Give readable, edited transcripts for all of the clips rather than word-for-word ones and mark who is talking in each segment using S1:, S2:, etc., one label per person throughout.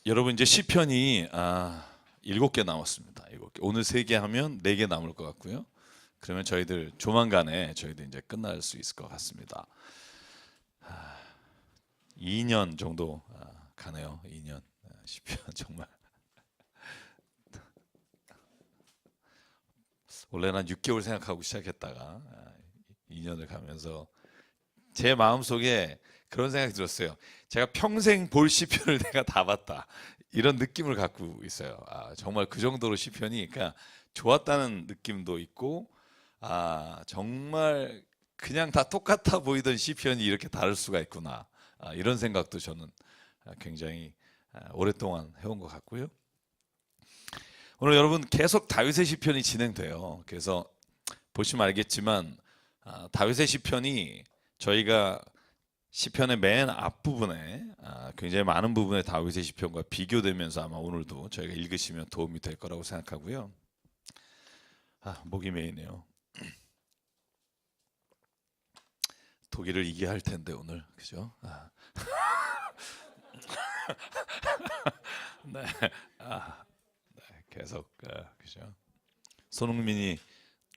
S1: 여러분 이제 시편이 7개 남았습니다. 7개. 오늘 3개 하면 4개 남을 것 같고요. 그러면 저희들 조만간에 저희들 이제 끝날 수 있을 것 같습니다. 2년 정도 가네요. 2년. 시편 정말 원래는 한 6개월 생각하고 시작했다가 2년을 가면서 제 마음속에 그런 생각이 들었어요. 제가 평생 볼 시편을 내가 다 봤다. 이런 느낌을 갖고 있어요. 정말 그 정도로 시편이 그러니까 좋았다는 느낌도 있고 정말 그냥 다 똑같아 보이던 시편이 이렇게 다를 수가 있구나. 이런 생각도 저는 굉장히 오랫동안 해온 것 같고요. 오늘 여러분 계속 다윗의 시편이 진행돼요. 그래서 보시면 알겠지만 다윗의 시편이 저희가 시편의 맨 앞부분에 굉장히 많은 부분의 다윗의 시편과 비교되면서 아마 오늘도 저희가 읽으시면 도움이 될 거라고 생각하고요. 목이 메이네요. 독일을 이겨야 할 텐데 오늘 그죠? 네, 계속 그죠? 손흥민이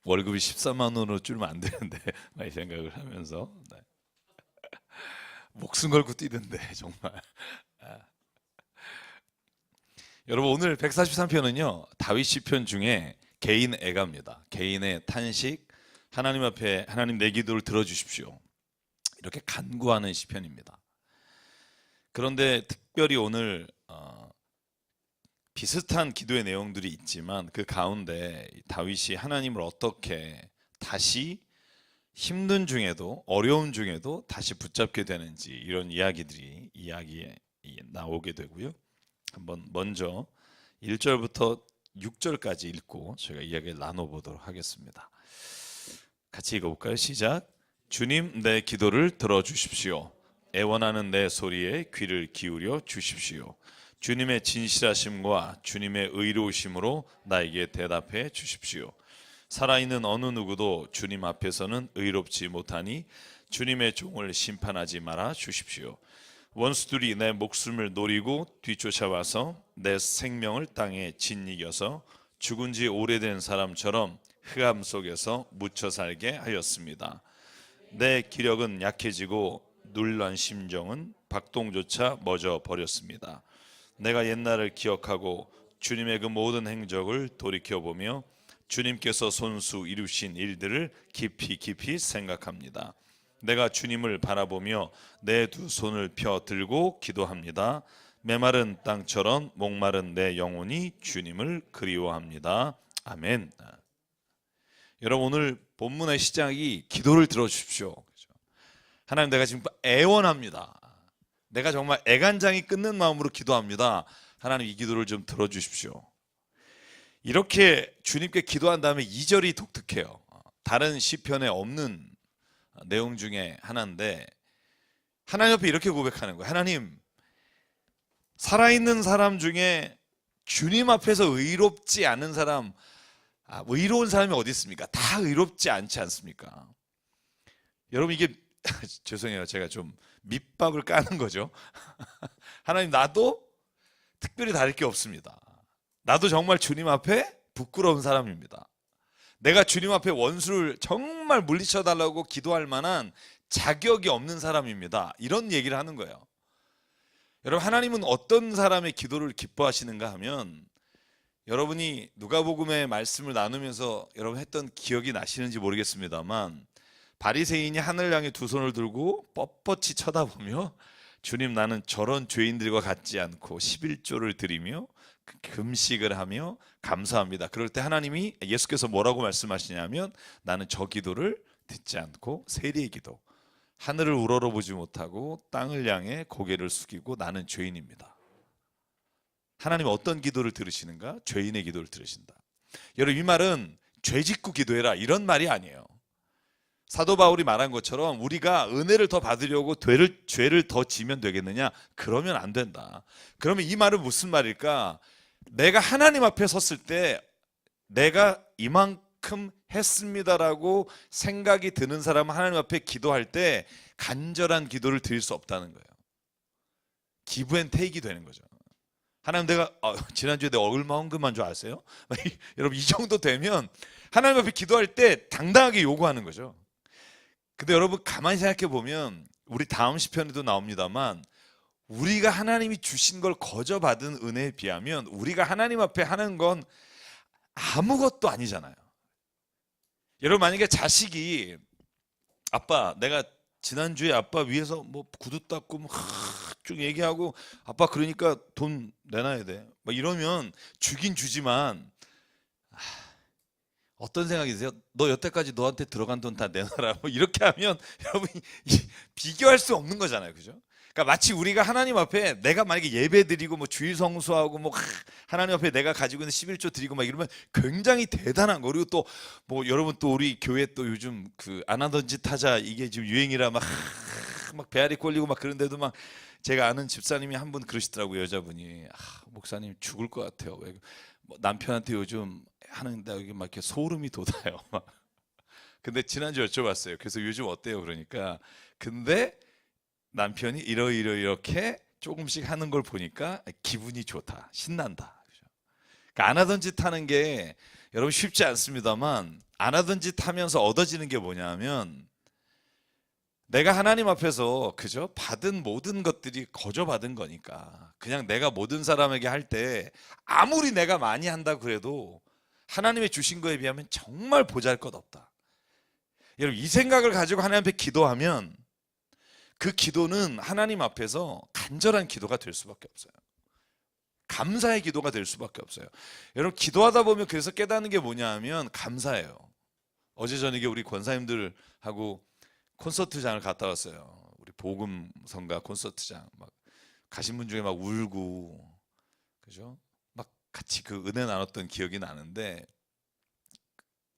S1: 월급이 13만 원으로 줄면 안 되는데 많이 생각을 하면서 목숨 걸고 뛰던데 정말. 여러분 오늘 143편은요 다윗 시편 중에 개인 애가입니다. 개인의 탄식, 하나님 앞에 하나님 내 기도를 들어주십시오 이렇게 간구하는 시편입니다. 그런데 특별히 오늘 비슷한 기도의 내용들이 있지만 그 가운데 다윗이 하나님을 어떻게 다시 힘든 중에도 어려움 중에도 다시 붙잡게 되는지 이런 이야기에 나오게 되고요. 한번 먼저 1절부터 6절까지 읽고 저희가 이야기를 나눠보도록 하겠습니다. 같이 읽어볼까요? 시작. 주님 내 기도를 들어주십시오. 애원하는 내 소리에 귀를 기울여 주십시오. 주님의 진실하심과 주님의 의로우심으로 나에게 대답해 주십시오. 살아있는 어느 누구도 주님 앞에서는 의롭지 못하니 주님의 종을 심판하지 말아 주십시오. 원수들이 내 목숨을 노리고 뒤쫓아와서 내 생명을 땅에 짓이겨서 죽은 지 오래된 사람처럼 흑암 속에서 묻혀 살게 하였습니다. 내 기력은 약해지고 놀란 심정은 박동조차 멎어 버렸습니다. 내가 옛날을 기억하고 주님의 그 모든 행적을 돌이켜보며 주님께서 손수 이루신 일들을 깊이 생각합니다. 내가 주님을 바라보며 내 두 손을 펴 들고 기도합니다. 메마른 땅처럼 목마른 내 영혼이 주님을 그리워합니다. 아멘. 여러분 오늘 본문의 시작이 기도를 들어주십시오. 하나님 내가 지금 애원합니다. 내가 정말 애간장이 끊는 마음으로 기도합니다. 하나님 이 기도를 좀 들어주십시오. 이렇게 주님께 기도한 다음에 2절이 독특해요. 다른 시편에 없는 내용 중에 하나인데 하나님 앞에 이렇게 고백하는 거예요. 하나님 살아있는 사람 중에 주님 앞에서 의롭지 않은 사람 의로운 사람이 어디 있습니까? 다 의롭지 않지 않습니까? 여러분 이게 죄송해요. 제가 좀 밑밥을 까는 거죠. 하나님 나도 특별히 다를 게 없습니다. 나도 정말 주님 앞에 부끄러운 사람입니다. 내가 주님 앞에 원수를 정말 물리쳐 달라고 기도할 만한 자격이 없는 사람입니다. 이런 얘기를 하는 거예요. 여러분 하나님은 어떤 사람의 기도를 기뻐하시는가 하면 여러분이 누가복음의 말씀을 나누면서 여러분 했던 기억이 나시는지 모르겠습니다만 바리새인이 하늘 향해 두 손을 들고 뻣뻣이 쳐다보며 주님 나는 저런 죄인들과 같지 않고 11조를 드리며 금식을 하며 감사합니다. 그럴 때 하나님이 예수께서 뭐라고 말씀하시냐면 나는 저 기도를 듣지 않고 세리의 기도 하늘을 우러러보지 못하고 땅을 향해 고개를 숙이고 나는 죄인입니다. 하나님 어떤 기도를 들으시는가? 죄인의 기도를 들으신다. 여러분 이 말은 죄 짓고 기도해라 이런 말이 아니에요. 사도 바울이 말한 것처럼 우리가 은혜를 더 받으려고 죄를 더 지면 되겠느냐? 그러면 안 된다. 그러면 이 말은 무슨 말일까? 내가 하나님 앞에 섰을 때 내가 이만큼 했습니다라고 생각이 드는 사람은 하나님 앞에 기도할 때 간절한 기도를 드릴 수 없다는 거예요. 기브 앤 테이크이 되는 거죠. 하나님 내가 지난주에 내가 얼마 헌금한 줄 아세요? 여러분 이 정도 되면 하나님 앞에 기도할 때 당당하게 요구하는 거죠. 근데 여러분 가만히 생각해 보면 우리 다음 시편에도 나옵니다만 우리가 하나님이 주신 걸 거저 받은 은혜에 비하면 우리가 하나님 앞에 하는 건 아무것도 아니잖아요. 여러분 만약에 자식이 아빠 내가 지난주에 아빠 위해서 뭐 구두 닦고 뭐 쭉 얘기하고 아빠 그러니까 돈 내놔야 돼 막 이러면 주긴 주지만 어떤 생각이 드세요? 너 여태까지 너한테 들어간 돈 다 내놔라 뭐 이렇게 하면 여러분이 비교할 수 없는 거잖아요, 그죠? 그러니까 마치 우리가 하나님 앞에 내가 만약에 예배 드리고 뭐 주일 성수하고 뭐 하나님 앞에 내가 가지고 있는 11조 드리고 막 이러면 굉장히 대단한 거. 그리고 또 뭐 여러분 또 우리 교회 또 요즘 그 안 하던 짓 하자 이게 지금 유행이라 막 배알이 꼴리고 막 그런데도 막 제가 아는 집사님이 한 분 그러시더라고요. 여자분이 목사님 죽을 것 같아요. 왜 뭐 남편한테 요즘 하는데 여기 막 이렇게 소름이 돋아요. 근데 지난주 여쭤봤어요. 그래서 요즘 어때요? 그러니까 근데 남편이 이렇게 조금씩 하는 걸 보니까 기분이 좋다, 신난다. 그러니까 안 하던 짓 하는 게 여러분 쉽지 않습니다만 안 하던 짓 하면서 얻어지는 게 뭐냐면 내가 하나님 앞에서 그죠? 받은 모든 것들이 거저 받은 거니까 그냥 내가 모든 사람에게 할 때 아무리 내가 많이 한다 그래도 하나님의 주신 거에 비하면 정말 보잘것없다. 여러분 이 생각을 가지고 하나님 앞에 기도하면 그 기도는 하나님 앞에서 간절한 기도가 될 수밖에 없어요. 감사의 기도가 될 수밖에 없어요. 여러분 기도하다 보면 그래서 깨닫는 게 뭐냐 하면 감사해요. 어제 저녁에 우리 권사님들하고 콘서트장을 갔다 왔어요. 우리 복음성가 콘서트장 막 가신 분 중에 막 울고 그죠? 막 같이 그 은혜 나눴던 기억이 나는데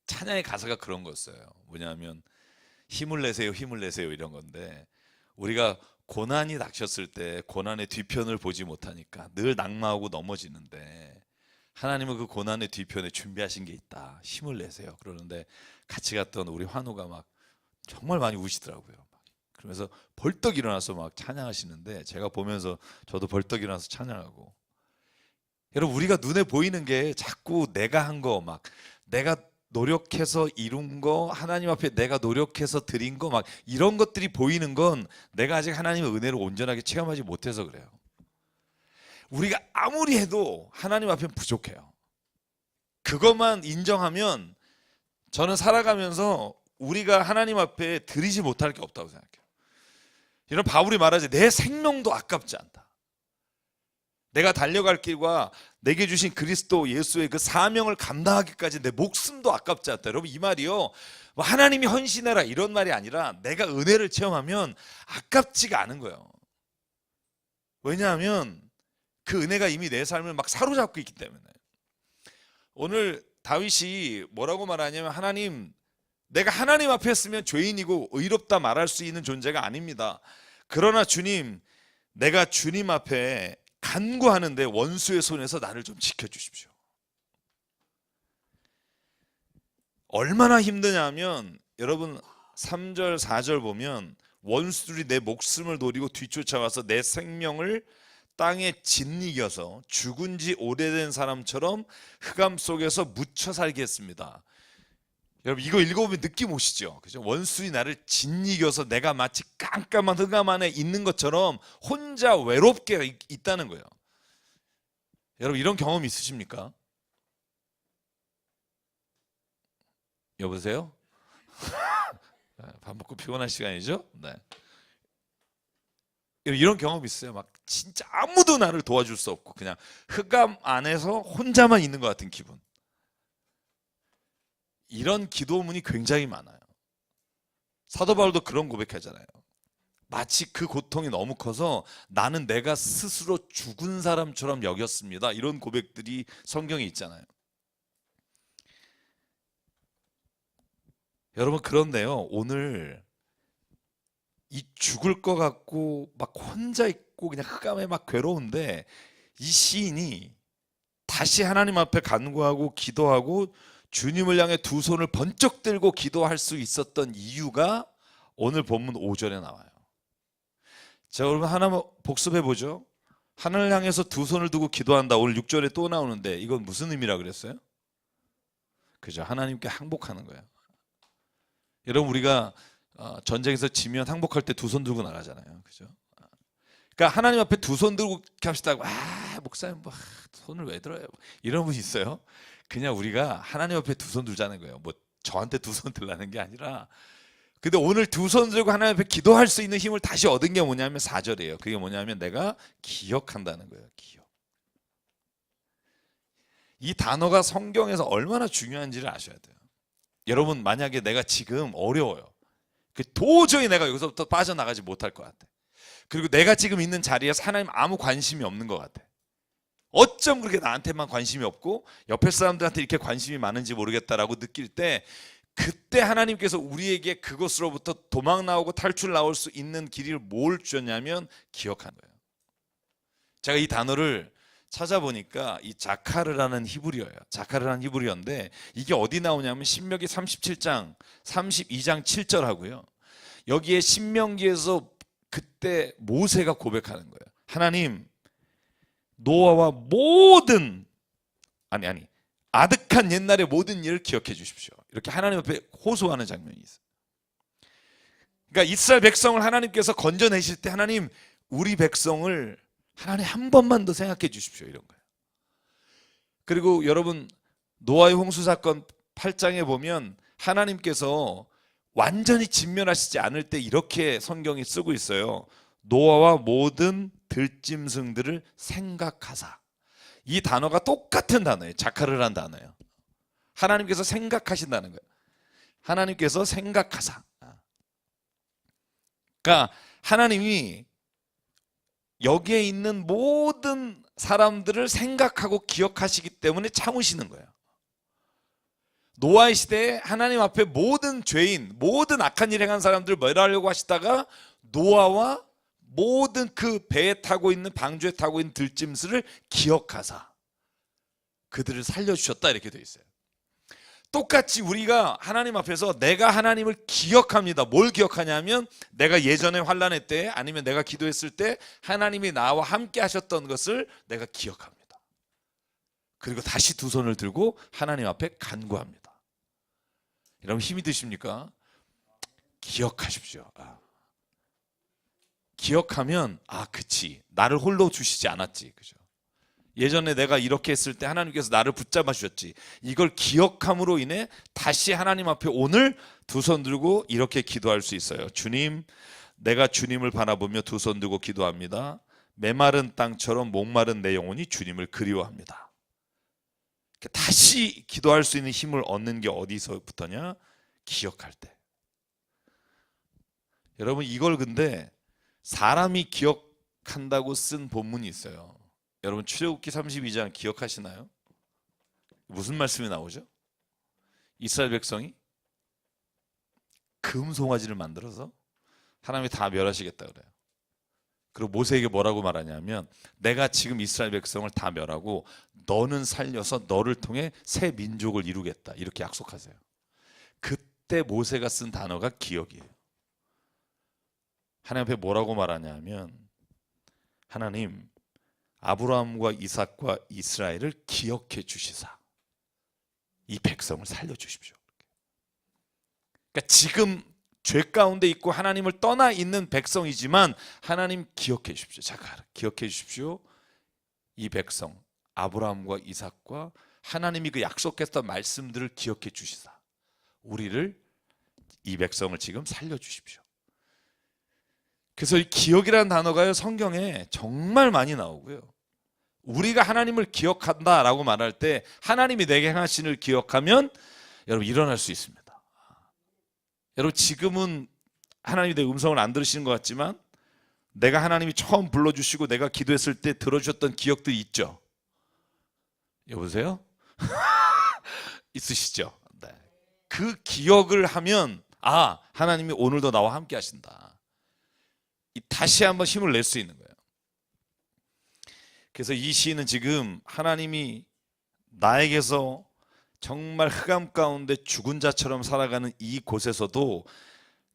S1: 찬양의 가사가 그런 거였어요. 뭐냐면 힘을 내세요, 힘을 내세요 이런 건데 우리가 고난이 닥쳤을 때 고난의 뒤편을 보지 못하니까 늘 낙마하고 넘어지는데 하나님은 그 고난의 뒤편에 준비하신 게 있다. 힘을 내세요. 그러는데 같이 갔던 우리 환우가 막 정말 많이 우시더라고요. 그러면서 벌떡 일어나서 막 찬양하시는데 제가 보면서 저도 벌떡 일어나서 찬양하고 여러분 우리가 눈에 보이는 게 자꾸 내가 한 거 막 내가 노력해서 이룬 거 하나님 앞에 내가 노력해서 드린 거 막 이런 것들이 보이는 건 내가 아직 하나님의 은혜를 온전하게 체험하지 못해서 그래요. 우리가 아무리 해도 하나님 앞엔 부족해요. 그것만 인정하면 저는 살아가면서 우리가 하나님 앞에 드리지 못할 게 없다고 생각해요. 이런 바울이 말하지 내 생명도 아깝지 않다. 내가 달려갈 길과 내게 주신 그리스도 예수의 그 사명을 감당하기까지 내 목숨도 아깝지 않다. 여러분 이 말이요 뭐 하나님이 헌신해라 이런 말이 아니라 내가 은혜를 체험하면 아깝지가 않은 거예요. 왜냐하면 그 은혜가 이미 내 삶을 막 사로잡고 있기 때문에. 오늘 다윗이 뭐라고 말하냐면 하나님 내가 하나님 앞에 있으면 죄인이고 의롭다 말할 수 있는 존재가 아닙니다. 그러나 주님 내가 주님 앞에 간구하는데 원수의 손에서 나를 좀 지켜주십시오. 얼마나 힘드냐 하면 여러분 3절 4절 보면 원수들이 내 목숨을 노리고 뒤쫓아와서 내 생명을 땅에 짓이겨서 죽은 지 오래된 사람처럼 흑암 속에서 묻혀 살게 했습니다. 여러분 이거 읽어보면 느낌 오시죠? 그죠? 원수들이 나를 짓이겨서 내가 마치 깜깜한 흑암 안에 있는 것처럼 혼자 외롭게 있다는 거예요. 여러분 이런 경험 있으십니까? 여보세요? 밥 먹고 피곤한 시간이죠? 네. 이런 경험 있어요. 막 진짜 아무도 나를 도와줄 수 없고 그냥 흑암 안에서 혼자만 있는 것 같은 기분. 이런 기도문이 굉장히 많아요. 사도 바울도 그런 고백하잖아요. 마치 그 고통이 너무 커서 나는 내가 스스로 죽은 사람처럼 여겼습니다. 이런 고백들이 성경에 있잖아요. 여러분 그런데요. 오늘 이 죽을 것 같고 막 혼자 있고 그냥 흑암에 막 괴로운데 이 시인이 다시 하나님 앞에 간구하고 기도하고 주님을 향해 두 손을 번쩍 들고 기도할 수 있었던 이유가 오늘 본문 5절에 나와요. 자, 여러분 하나 복습해 보죠. 하늘을 향해서 두 손을 두고 기도한다. 오늘 6절에 또 나오는데 이건 무슨 의미라 그랬어요? 그죠? 하나님께 항복하는 거예요. 여러분 우리가 전쟁에서 지면 항복할 때 두 손 들고 나가잖아요. 그죠? 그러니까 하나님 앞에 두 손 들고 이렇게 합시다. 목사님 뭐 손을 왜 들어요? 이런 분이 있어요. 그냥 우리가 하나님 앞에 두 손 들자는 거예요. 뭐 저한테 두 손 들라는 게 아니라. 근데 오늘 두 손 들고 하나님 앞에 기도할 수 있는 힘을 다시 얻은 게 뭐냐면 4절이에요. 그게 뭐냐면 내가 기억한다는 거예요. 기억. 이 단어가 성경에서 얼마나 중요한지를 아셔야 돼요. 여러분 만약에 내가 지금 어려워요. 도저히 내가 여기서부터 빠져나가지 못할 것 같아. 그리고 내가 지금 있는 자리에서 하나님 아무 관심이 없는 것 같아. 어쩜 그렇게 나한테만 관심이 없고 옆에 사람들한테 이렇게 관심이 많은지 모르겠다라고 느낄 때 그때 하나님께서 우리에게 그것으로부터 도망 나오고 탈출 나올 수 있는 길을 뭘 주셨냐면 기억하는 거예요. 제가 이 단어를 찾아보니까 이 자카르라는 히브리어예요. 자카르라는 히브리어인데 이게 어디 나오냐면 신명기 37장 32장 7절 하고요. 여기에 신명기에서 그때 모세가 고백하는 거예요. 하나님 노아와 모든 아득한 옛날의 모든 일을 기억해 주십시오. 이렇게 하나님 앞에 호소하는 장면이 있어요. 그러니까 이스라엘 백성을 하나님께서 건져내실 때 하나님 우리 백성을 하나님 한 번만 더 생각해 주십시오. 이런 거예요. 그리고 여러분 노아의 홍수 사건 8장에 보면 하나님께서 완전히 진멸하시지 않을 때 이렇게 성경이 쓰고 있어요. 노아와 모든 들짐승들을 생각하사. 이 단어가 똑같은 단어예요. 자카르란 단어예요. 하나님께서 생각하신다는 거예요. 하나님께서 생각하사. 그러니까 하나님이 여기에 있는 모든 사람들을 생각하고 기억하시기 때문에 참으시는 거예요. 노아의 시대에 하나님 앞에 모든 죄인, 모든 악한 일 행한 사람들을 멸하려고 하시다가 노아와 모든 그 배에 타고 있는 방주에 타고 있는 들짐승을 기억하사 그들을 살려주셨다 이렇게 되어 있어요. 똑같이 우리가 하나님 앞에서 내가 하나님을 기억합니다. 뭘 기억하냐면 내가 예전에 환난의 때 아니면 내가 기도했을 때 하나님이 나와 함께 하셨던 것을 내가 기억합니다. 그리고 다시 두 손을 들고 하나님 앞에 간구합니다. 여러분 힘이 드십니까? 기억하십시오. 기억하면 그치 나를 홀로 주시지 않았지. 그죠? 예전에 내가 이렇게 했을 때 하나님께서 나를 붙잡아 주셨지. 이걸 기억함으로 인해 다시 하나님 앞에 오늘 두 손 들고 이렇게 기도할 수 있어요. 주님, 내가 주님을 바라보며 두 손 들고 기도합니다. 메마른 땅처럼 목마른 내 영혼이 주님을 그리워합니다. 다시 기도할 수 있는 힘을 얻는 게 어디서부터냐? 기억할 때. 여러분 이걸 근데 사람이 기억한다고 쓴 본문이 있어요. 여러분 출애굽기 32장 기억하시나요? 무슨 말씀이 나오죠? 이스라엘 백성이 금송아지를 만들어서 하나님이 다 멸하시겠다 그래요. 그리고 모세에게 뭐라고 말하냐면 내가 지금 이스라엘 백성을 다 멸하고 너는 살려서 너를 통해 새 민족을 이루겠다 이렇게 약속하세요. 그때 모세가 쓴 단어가 기억이에요. 하나님 앞에 뭐라고 말하냐면 하나님 아브라함과 이삭과 이스라엘을 기억해 주시사 이 백성을 살려주십시오. 그러니까 지금 죄 가운데 있고 하나님을 떠나 있는 백성이지만 하나님 기억해 주십시오. 잠깐 기억해 주십시오. 이 백성 아브라함과 이삭과 하나님이 그 약속했던 말씀들을 기억해 주시사 우리를 이 백성을 지금 살려주십시오. 그래서 이 기억이라는 단어가요 성경에 정말 많이 나오고요. 우리가 하나님을 기억한다라고 말할 때 하나님이 내게 행하신 일을 기억하면 여러분 일어날 수 있습니다. 여러분 지금은 하나님이 내 음성을 안 들으시는 것 같지만 내가 하나님이 처음 불러주시고 내가 기도했을 때 들어주셨던 기억들이 있죠. 여보세요? 있으시죠? 네. 그 기억을 하면 하나님이 오늘도 나와 함께 하신다. 다시 한번 힘을 낼 수 있는 거예요. 그래서 이 시인은 지금 하나님이 나에게서 정말 흑암 가운데 죽은 자처럼 살아가는 이 곳에서도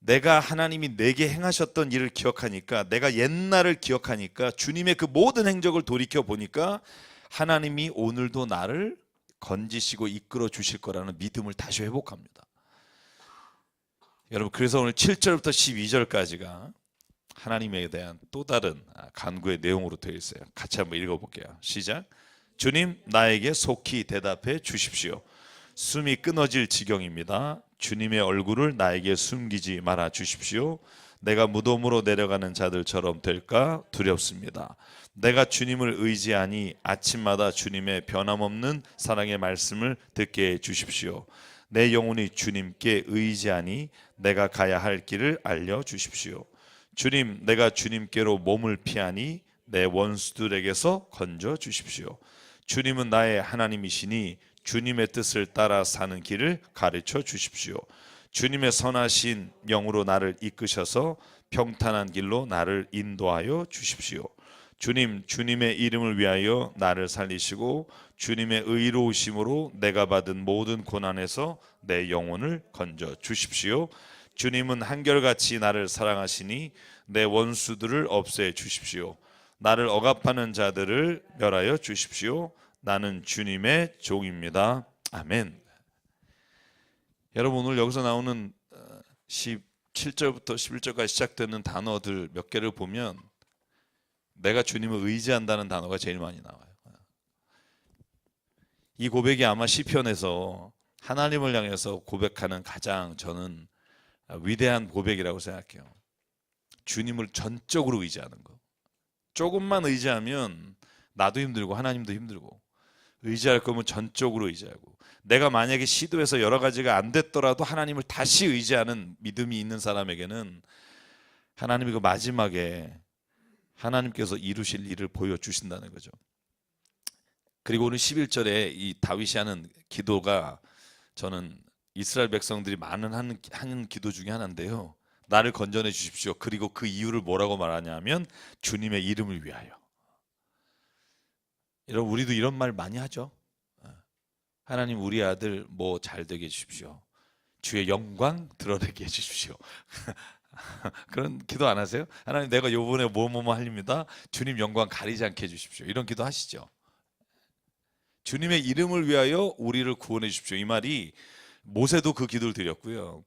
S1: 내가 하나님이 내게 행하셨던 일을 기억하니까, 내가 옛날을 기억하니까, 주님의 그 모든 행적을 돌이켜 보니까 하나님이 오늘도 나를 건지시고 이끌어 주실 거라는 믿음을 다시 회복합니다. 여러분, 그래서 오늘 7절부터 12절까지가 하나님에 대한 또 다른 간구의 내용으로 되어 있어요. 같이 한번 읽어볼게요. 시작. 주님, 나에게 속히 대답해 주십시오. 숨이 끊어질 지경입니다. 주님의 얼굴을 나에게 숨기지 말아 주십시오. 내가 무덤으로 내려가는 자들처럼 될까 두렵습니다. 내가 주님을 의지하니 아침마다 주님의 변함없는 사랑의 말씀을 듣게 해 주십시오. 내 영혼이 주님께 의지하니 내가 가야 할 길을 알려 주십시오. 주님, 내가 주님께로 몸을 피하니 내 원수들에게서 건져 주십시오. 주님은 나의 하나님이시니 주님의 뜻을 따라 사는 길을 가르쳐 주십시오. 주님의 선하신 영으로 나를 이끄셔서 평탄한 길로 나를 인도하여 주십시오. 주님, 주님의 이름을 위하여 나를 살리시고 주님의 의로우심으로 내가 받은 모든 고난에서 내 영혼을 건져 주십시오. 주님은 한결같이 나를 사랑하시니 내 원수들을 없애 주십시오. 나를 억압하는 자들을 멸하여 주십시오. 나는 주님의 종입니다. 아멘. 여러분, 오늘 여기서 나오는 17절부터 11절까지 시작되는 단어들 몇 개를 보면 내가 주님을 의지한다는 단어가 제일 많이 나와요. 이 고백이 아마 시편에서 하나님을 향해서 고백하는 가장 저는 위대한 고백이라고 생각해요. 주님을 전적으로 의지하는 거. 조금만 의지하면 나도 힘들고 하나님도 힘들고, 의지할 거면 전적으로 의지하고, 내가 만약에 시도해서 여러 가지가 안 됐더라도 하나님을 다시 의지하는 믿음이 있는 사람에게는 하나님이 그 마지막에 하나님께서 이루실 일을 보여주신다는 거죠. 그리고 오늘 11절에 이 다윗이 하는 기도가 저는 이스라엘 백성들이 많은 하는 기도 중에 하나인데요. 나를 건져내 주십시오. 그리고 그 이유를 뭐라고 말하냐면 주님의 이름을 위하여. 여러분, 우리도 이런 말 많이 하죠. 하나님, 우리 아들 뭐 잘 되게 해주십시오. 주의 영광 드러내게 해주십시오. 그런 기도 안 하세요? 하나님, 내가 요번에 뭐뭐뭐 할입니다. 주님 영광 가리지 않게 해주십시오. 이런 기도 하시죠. 주님의 이름을 위하여 우리를 구원해 주십시오. 이 말이 모세도 그 기도를 드렸고요.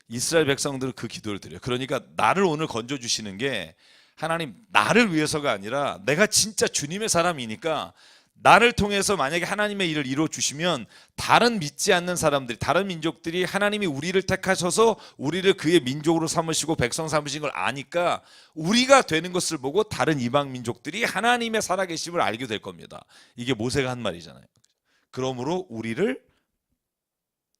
S1: 이스라엘 백성들은 그 기도를 드려요. 그러니까 나를 오늘 건져주시는 게 하나님 나를 위해서가 아니라 내가 진짜 주님의 사람이니까 나를 통해서 만약에 하나님의 일을 이루어주시면 다른 믿지 않는 사람들이, 다른 민족들이 하나님이 우리를 택하셔서 우리를 그의 민족으로 삼으시고 백성 삼으신 걸 아니까 우리가 되는 것을 보고 다른 이방 민족들이 하나님의 살아계심을 알게 될 겁니다. 이게 모세가 한 말이잖아요. 그러므로 우리를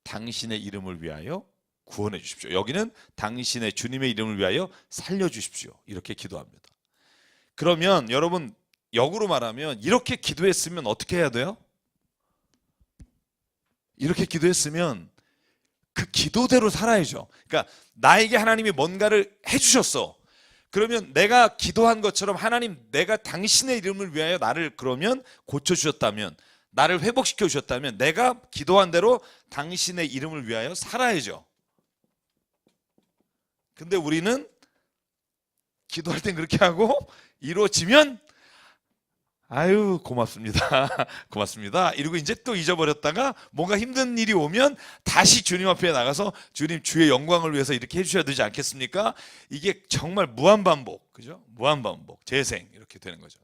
S1: 당신의 이름을 위하여 구원해 주십시오. 여기는 당신의 주님의 이름을 위하여 살려주십시오. 이렇게 기도합니다. 그러면 여러분, 역으로 말하면 이렇게 기도했으면 어떻게 해야 돼요? 이렇게 기도했으면 그 기도대로 살아야죠. 그러니까 나에게 하나님이 뭔가를 해주셨어. 그러면 내가 기도한 것처럼 하나님, 내가 당신의 이름을 위하여 나를 그러면 고쳐주셨다면, 나를 회복시켜 주셨다면 내가 기도한 대로 당신의 이름을 위하여 살아야죠. 근데 우리는 기도할 땐 그렇게 하고 이루어지면 아유 고맙습니다. 고맙습니다. 이러고 이제 또 잊어버렸다가 뭔가 힘든 일이 오면 다시 주님 앞에 나가서 주님 주의 영광을 위해서 이렇게 해주셔야 되지 않겠습니까? 이게 정말 무한반복, 그죠? 무한반복, 재생 이렇게 되는 거죠.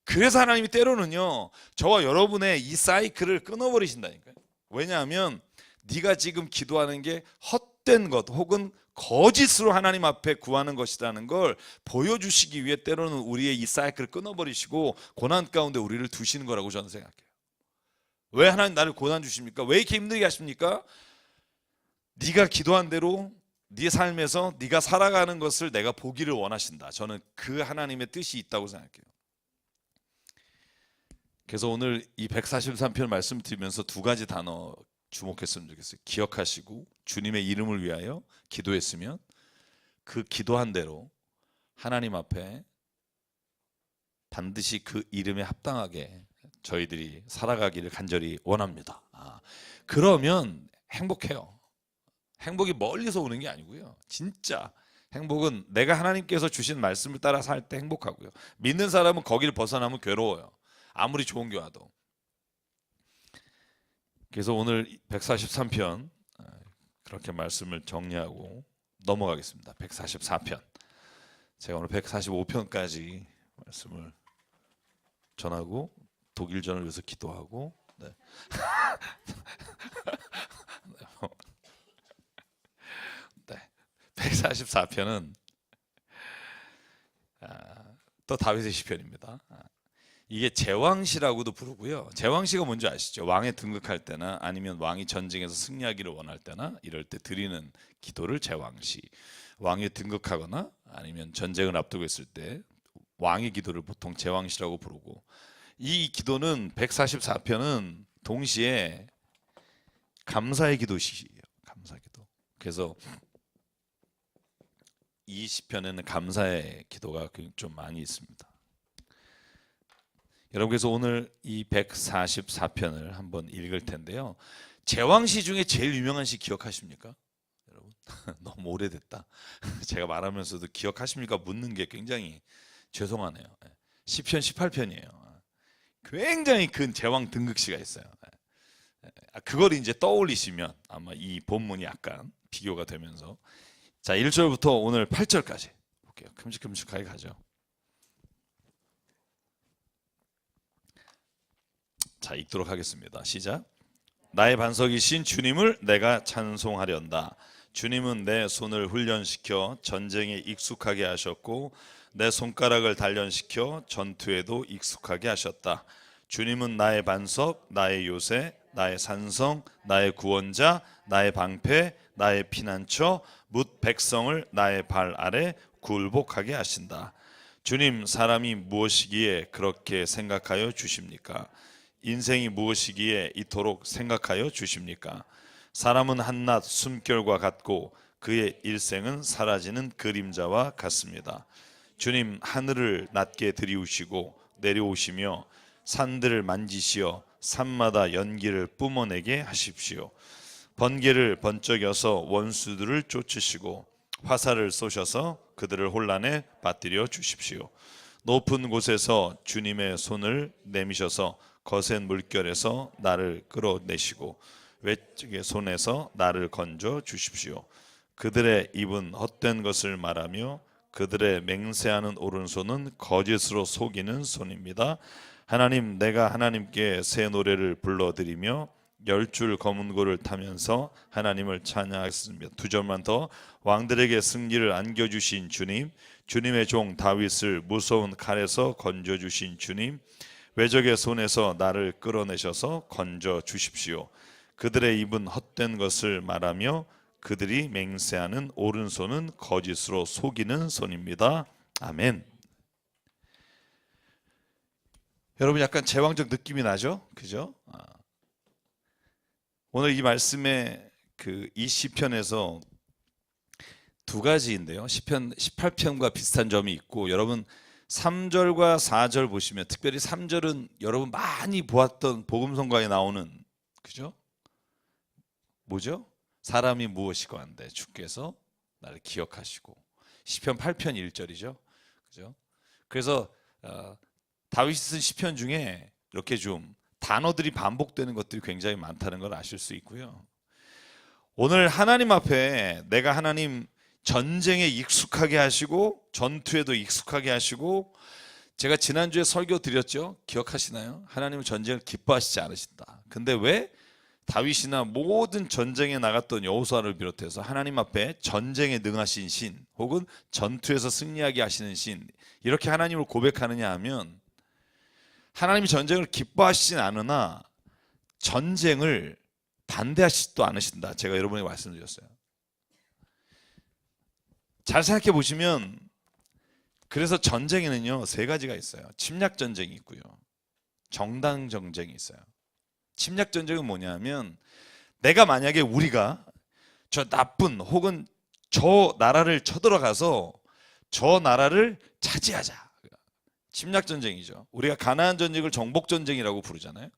S1: 그래서 하나님이 때로는요 저와 여러분의 이 사이클을 끊어버리신다니까요. 왜냐하면 네가 지금 기도하는 게 헛된 것 혹은 거짓으로 하나님 앞에 구하는 것이라는 걸 보여주시기 위해 때로는 우리의 이 사이클을 끊어버리시고 고난 가운데 우리를 두시는 거라고 저는 생각해요. 왜 하나님 나를 고난 주십니까? 왜 이렇게 힘들게 하십니까? 네가 기도한 대로 네 삶에서 네가 살아가는 것을 내가 보기를 원하신다. 저는 그 하나님의 뜻이 있다고 생각해요. 그래서 오늘 이 143편 말씀 드리면서 두 가지 단어 주목했으면 좋겠어요. 기억하시고 주님의 이름을 위하여 기도했으면 그 기도한 대로 하나님 앞에 반드시 그 이름에 합당하게 저희들이 살아가기를 간절히 원합니다. 그러면 행복해요. 행복이 멀리서 오는 게 아니고요. 진짜 행복은 내가 하나님께서 주신 말씀을 따라 살 때 행복하고요. 믿는 사람은 거기를 벗어나면 괴로워요. 아무리 좋은 게 와도. 그래서 오늘 143편 그렇게 말씀을 정리하고 넘어가겠습니다. 144편. 제가 오늘 145편까지 말씀을 전하고 독일전을 위해서 기도하고 네. 네. 144편은 또 다윗의 시편입니다. 이게 제왕시라고도 부르고요. 제왕시가 뭔지 아시죠? 왕에 등극할 때나 아니면 왕이 전쟁에서 승리하기를 원할 때나 이럴 때 드리는 기도를 제왕시. 왕에 등극하거나 아니면 전쟁을 앞두고 있을 때 왕의 기도를 보통 제왕시라고 부르고, 이 기도는 144편은 동시에 감사의 기도시예요. 감사 기도. 그래서 이 시편에는 감사의 기도가 좀 많이 있습니다. 여러분, 그래서 오늘 이 144편을 한번 읽을 텐데요. 제왕시 중에 제일 유명한 시 기억하십니까? 여러분 너무 오래됐다. 제가 말하면서도 기억하십니까? 묻는 게 굉장히 죄송하네요. 시편 18편이에요. 굉장히 큰 제왕 등극시가 있어요. 그걸 이제 떠올리시면 아마 이 본문이 약간 비교가 되면서, 자 1절부터 오늘 8절까지 볼게요. 큼직큼직하게 가죠. 자 읽도록 하겠습니다. 시작. 나의 반석이신 주님을 내가 찬송하련다. 주님은 내 손을 훈련시켜 전쟁에 익숙하게 하셨고 내 손가락을 단련시켜 전투에도 익숙하게 하셨다. 주님은 나의 반석, 나의 요새, 나의 산성, 나의 구원자, 나의 방패, 나의 피난처, 뭇 백성을 나의 발 아래 굴복하게 하신다. 주님, 사람이 무엇이기에 그렇게 생각하여 주십니까? 인생이 무엇이기에 이토록 생각하여 주십니까? 사람은 한낱 숨결과 같고 그의 일생은 사라지는 그림자와 같습니다. 주님, 하늘을 낮게 들이우시고 내려오시며 산들을 만지시어 산마다 연기를 뿜어내게 하십시오. 번개를 번쩍여서 원수들을 쫓으시고 화살을 쏘셔서 그들을 혼란에 빠뜨려 주십시오. 높은 곳에서 주님의 손을 내미셔서 거센 물결에서 나를 끌어내시고 외쪽의 손에서 나를 건져 주십시오. 그들의 입은 헛된 것을 말하며 그들의 맹세하는 오른손은 거짓으로 속이는 손입니다. 하나님, 내가 하나님께 새 노래를 불러드리며 10줄 검은고를 타면서 하나님을 찬양하겠습니다. 2절만 더. 왕들에게 승리를 안겨주신 주님, 주님의 종 다윗을 무서운 칼에서 건져주신 주님, 외적의 손에서 나를 끌어내셔서 건져 주십시오. 그들의 입은 헛된 것을 말하며 그들이 맹세하는 오른손은 거짓으로 속이는 손입니다. 아멘. 여러분, 약간 제왕적 느낌이 나죠? 그죠? 오늘 이 말씀에 이 시편에서 두 가지인데요. 시편 18편과 비슷한 점이 있고, 여러분 3절과 4절 보시면, 특별히 3절은 여러분 많이 보았던 복음성가에 나오는, 그죠? 뭐죠? 사람이 무엇이고 한데 주께서 나를 기억하시고. 시편 8편 1절이죠. 그죠? 그래서 다윗이 쓴 시편 중에 이렇게 좀 단어들이 반복되는 것들이 굉장히 많다는 걸 아실 수 있고요. 오늘 하나님 앞에 내가 하나님 전쟁에 익숙하게 하시고 전투에도 익숙하게 하시고, 제가 지난주에 설교 드렸죠? 기억하시나요? 하나님은 전쟁을 기뻐하시지 않으신다. 근데 왜 다윗이나 모든 전쟁에 나갔던 여호수아를 비롯해서 하나님 앞에 전쟁에 능하신 신, 혹은 전투에서 승리하게 하시는 신, 이렇게 하나님을 고백하느냐 하면, 하나님이 전쟁을 기뻐하시진 않으나 전쟁을 반대하시지도 않으신다. 제가 여러분에게 말씀드렸어요. 잘 생각해 보시면, 그래서 전쟁에는요 3가지가 있어요. 침략 전쟁이 있고요, 정당 전쟁이 있어요. 침략 전쟁은 뭐냐면, 내가 만약에 우리가 저 나쁜 혹은 저 나라를 쳐들어가서 저 나라를 차지하자, 침략 전쟁이죠. 우리가 가나안 전쟁을 정복 전쟁이라고 부르잖아요.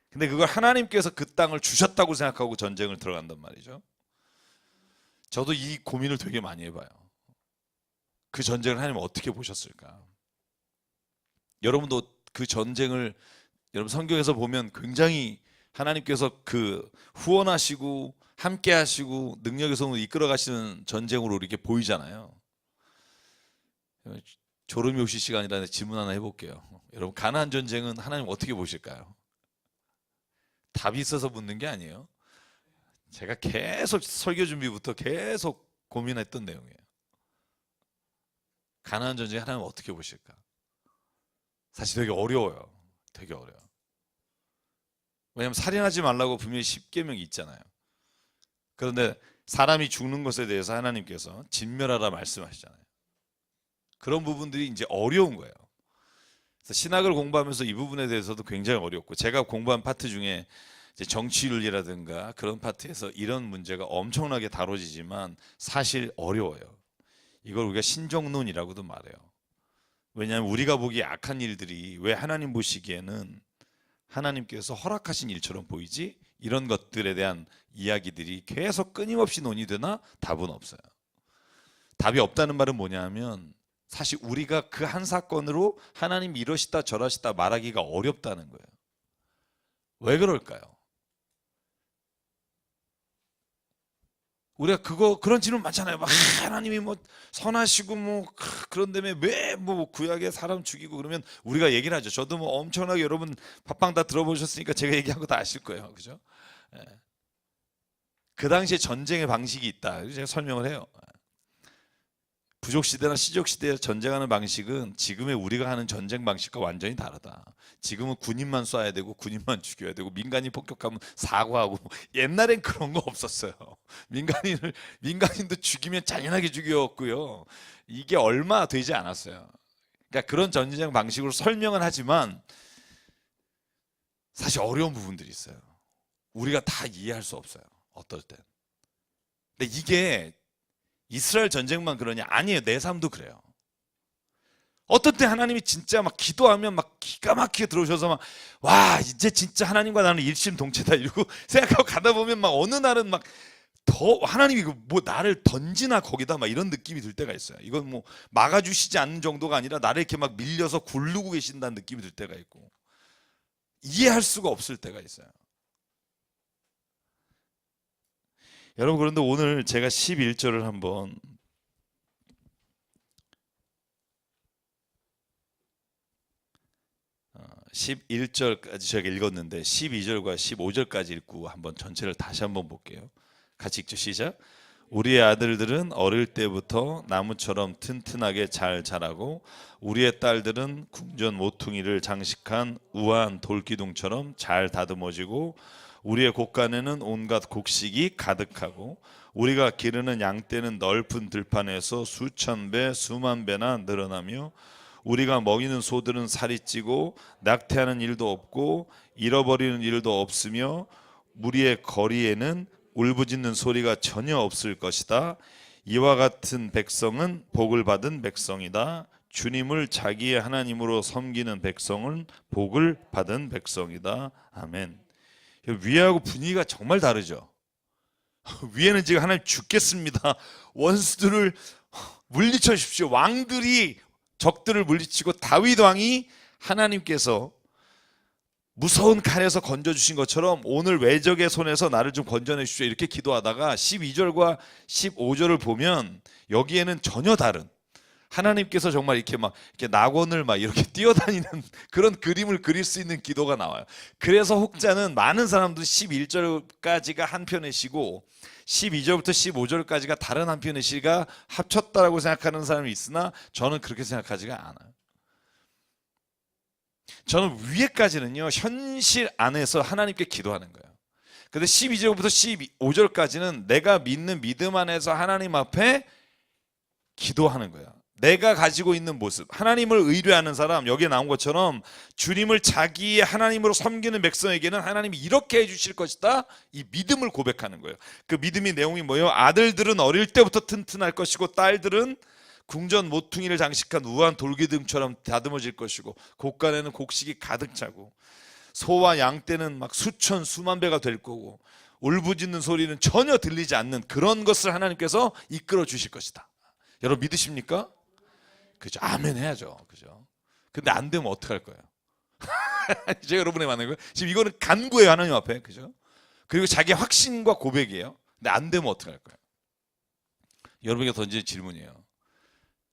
S1: 근데 그걸 하나님께서 그 땅을 주셨다고 생각하고 전쟁을 들어간단 말이죠. 저도 이 고민을 되게 많이 해봐요. 그 전쟁을 하나님 어떻게 보셨을까? 여러분도 그 전쟁을 여러분 성경에서 보면 굉장히 하나님께서 그 후원하시고 함께 하시고 능력의 손으로 이끌어 가시는 전쟁으로 이렇게 보이잖아요. 졸음이 오실 시간이라 질문 하나 해볼게요. 여러분, 가나안 전쟁은 하나님 어떻게 보실까요? 답이 있어서 묻는 게 아니에요. 제가 계속 설교 준비부터 계속 고민했던 내용이에요. 가나안 전쟁 하나님 어떻게 보실까? 사실 되게 어려워요. 되게 어려워요. 왜냐하면 살인하지 말라고 분명히 10계명이 있잖아요. 그런데 사람이 죽는 것에 대해서 하나님께서 진멸하라 말씀하시잖아요. 그런 부분들이 이제 어려운 거예요. 그래서 신학을 공부하면서 이 부분에 대해서도 굉장히 어렵고, 제가 공부한 파트 중에 이제 정치윤리라든가 그런 파트에서 이런 문제가 엄청나게 다뤄지지만 사실 어려워요. 이걸 우리가 신정론이라고도 말해요. 왜냐하면 우리가 보기에 악한 일들이 왜 하나님 보시기에는 하나님께서 허락하신 일처럼 보이지? 이런 것들에 대한 이야기들이 계속 끊임없이 논의되나 답은 없어요. 답이 없다는 말은 뭐냐 하면 사실 우리가 그 한 사건으로 하나님 이러시다 저러시다 말하기가 어렵다는 거예요. 왜 그럴까요? 우리가 그런 질문 많잖아요. 막 하나님이 뭐 선하시고 뭐 그런 다음에 왜 뭐 구약에 사람 죽이고 그러면 우리가 얘기를 하죠. 저도 뭐 엄청나게 여러분 팟빵 다 들어보셨으니까 제가 얘기한 거 다 아실 거예요. 그죠? 예. 그 당시에 전쟁의 방식이 있다. 제가 설명을 해요. 부족 시대나 시족 시대에 전쟁하는 방식은 지금의 우리가 하는 전쟁 방식과 완전히 다르다. 지금은 군인만 쏴야 되고 군인만 죽여야 되고 민간인 폭격하면 사과하고, 옛날엔 그런 거 없었어요. 민간인도 죽이면 잔인하게 죽였고요. 이게 얼마 되지 않았어요. 그러니까 그런 전쟁 방식으로 설명은 하지만 사실 어려운 부분들이 있어요. 우리가 다 이해할 수 없어요. 어떨 땐. 근데 이게 이스라엘 전쟁만 그러냐? 아니에요. 내 삶도 그래요. 어떤 때 하나님이 진짜 막 기도하면 막 기가 막히게 들어오셔서 막 와, 이제 진짜 하나님과 나는 일심동체다 이러고 생각하고 가다 보면 막 어느 날은 막 더 하나님이 뭐 나를 던지나 거기다 막 이런 느낌이 들 때가 있어요. 이건 뭐 막아주시지 않는 정도가 아니라 나를 이렇게 막 밀려서 굴르고 계신다는 느낌이 들 때가 있고, 이해할 수가 없을 때가 있어요. 여러분, 그런데 오늘 제가 11절을 한번 11절까지 제가 읽었는데 12절과 15절까지 읽고 한번 전체를 다시 한번 볼게요. 같이 읽죠. 시작. 우리의 아들들은 어릴 때부터 나무처럼 튼튼하게 잘 자라고 우리의 딸들은 궁전 모퉁이를 장식한 우아한 돌기둥처럼 잘 다듬어지고 우리의 곳간에는 온갖 곡식이 가득하고 우리가 기르는 양떼는 넓은 들판에서 수천 배 수만 배나 늘어나며 우리가 먹이는 소들은 살이 찌고 낙태하는 일도 없고 잃어버리는 일도 없으며 우리의 거리에는 울부짖는 소리가 전혀 없을 것이다. 이와 같은 백성은 복을 받은 백성이다. 주님을 자기의 하나님으로 섬기는 백성은 복을 받은 백성이다. 아멘. 위하고 분위기가 정말 다르죠. 위에는 지금 하나님 죽겠습니다. 원수들을 물리쳐 주십시오. 왕들이 적들을 물리치고 다윗 왕이 하나님께서 무서운 칼에서 건져주신 것처럼 오늘 외적의 손에서 나를 좀 건져내 주십시오. 이렇게 기도하다가 12절과 15절을 보면 여기에는 전혀 다른, 하나님께서 정말 이렇게 막 이렇게 낙원을 막 이렇게 뛰어다니는 그런 그림을 그릴 수 있는 기도가 나와요. 그래서 혹자는 많은 사람들이 11절까지가 한 편의 시고 12절부터 15절까지가 다른 한 편의 시가 합쳤다라고 생각하는 사람이 있으나 저는 그렇게 생각하지가 않아요. 저는 위에까지는요 현실 안에서 하나님께 기도하는 거예요. 근데 12절부터 15절까지는 내가 믿는 믿음 안에서 하나님 앞에 기도하는 거예요. 내가 가지고 있는 모습, 하나님을 의뢰하는 사람, 여기에 나온 것처럼 주님을 자기의 하나님으로 섬기는 백성에게는 하나님이 이렇게 해주실 것이다, 이 믿음을 고백하는 거예요. 그 믿음의 내용이 뭐예요? 아들들은 어릴 때부터 튼튼할 것이고 딸들은 궁전 모퉁이를 장식한 우아한 돌기둥처럼 다듬어질 것이고 곳간에는 곡식이 가득 차고 소와 양떼는 막 수천 수만 배가 될 거고 울부짖는 소리는 전혀 들리지 않는 그런 것을 하나님께서 이끌어 주실 것이다. 여러분 믿으십니까? 그죠? 아멘 해야죠. 그죠? 근데 안 되면 어떡할 거예요? 제가 여러분에 맞는 거예요. 지금 이거는 간구예요, 하나님 앞에. 그죠? 그리고 자기 확신과 고백이에요. 근데 안 되면 어떡할 거예요? 여러분에게 던질 질문이에요.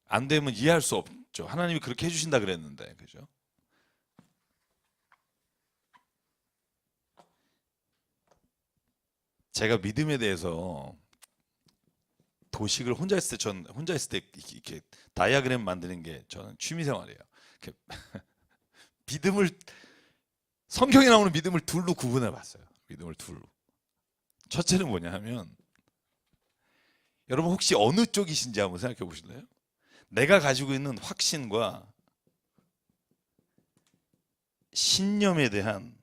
S1: 안 되면 이해할 수 없죠. 하나님이 그렇게 해주신다 그랬는데. 그죠? 제가 믿음에 대해서 도식을 혼자 있을 때, 혼자 있을 때 이렇게 다이어그램 만드는 게 저는 취미 생활이에요. 믿음을, 성경에 나오는 믿음을 둘로 구분해 봤어요. 믿음을 둘로. 첫째는 뭐냐 하면, 여러분 혹시 어느 쪽이신지 한번 생각해 보실래요? 내가 가지고 있는 확신과 신념에 대한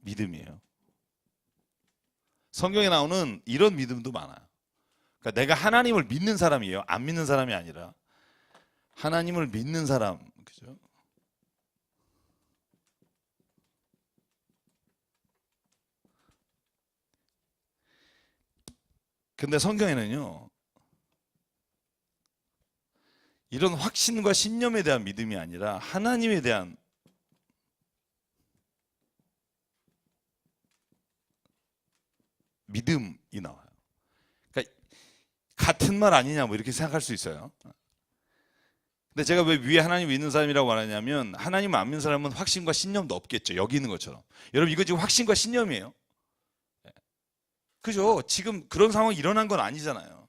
S1: 믿음이에요. 성경에 나오는 이런 믿음도 많아요. 그러니까 내가 하나님을 믿는 사람이에요. 안 믿는 사람이 아니라 하나님을 믿는 사람, 그죠? 근데 성경에는요, 이런 확신과 신념에 대한 믿음이 아니라 하나님에 대한 믿음이 나와요. 그러니까 같은 말 아니냐 뭐 이렇게 생각할 수 있어요. 근데 제가 왜 위에 하나님 믿는 사람이라고 말하냐면, 하나님 안 믿는 사람은 확신과 신념도 없겠죠. 여기 있는 것처럼. 여러분 이거 지금 확신과 신념이에요. 그죠? 지금 그런 상황이 일어난 건 아니잖아요.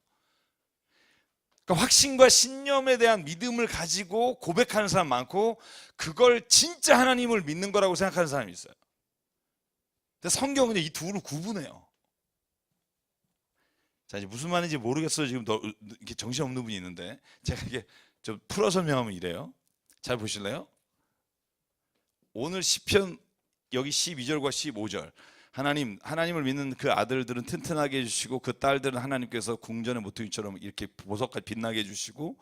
S1: 그러니까 확신과 신념에 대한 믿음을 가지고 고백하는 사람 많고, 그걸 진짜 하나님을 믿는 거라고 생각하는 사람이 있어요. 근데 성경은 이 둘을 구분해요. 자, 이제 무슨 말인지 모르겠어요. 지금 더 이렇게 정신없는 분이 있는데 제가 이게 좀 풀어 설명하면 이래요. 잘 보실래요? 오늘 시편 여기 12절과 15절, 하나님을 믿는 그 아들들은 튼튼하게 해주시고 그 딸들은 하나님께서 궁전의 모퉁이처럼 이렇게 보석같이 빛나게 해주시고,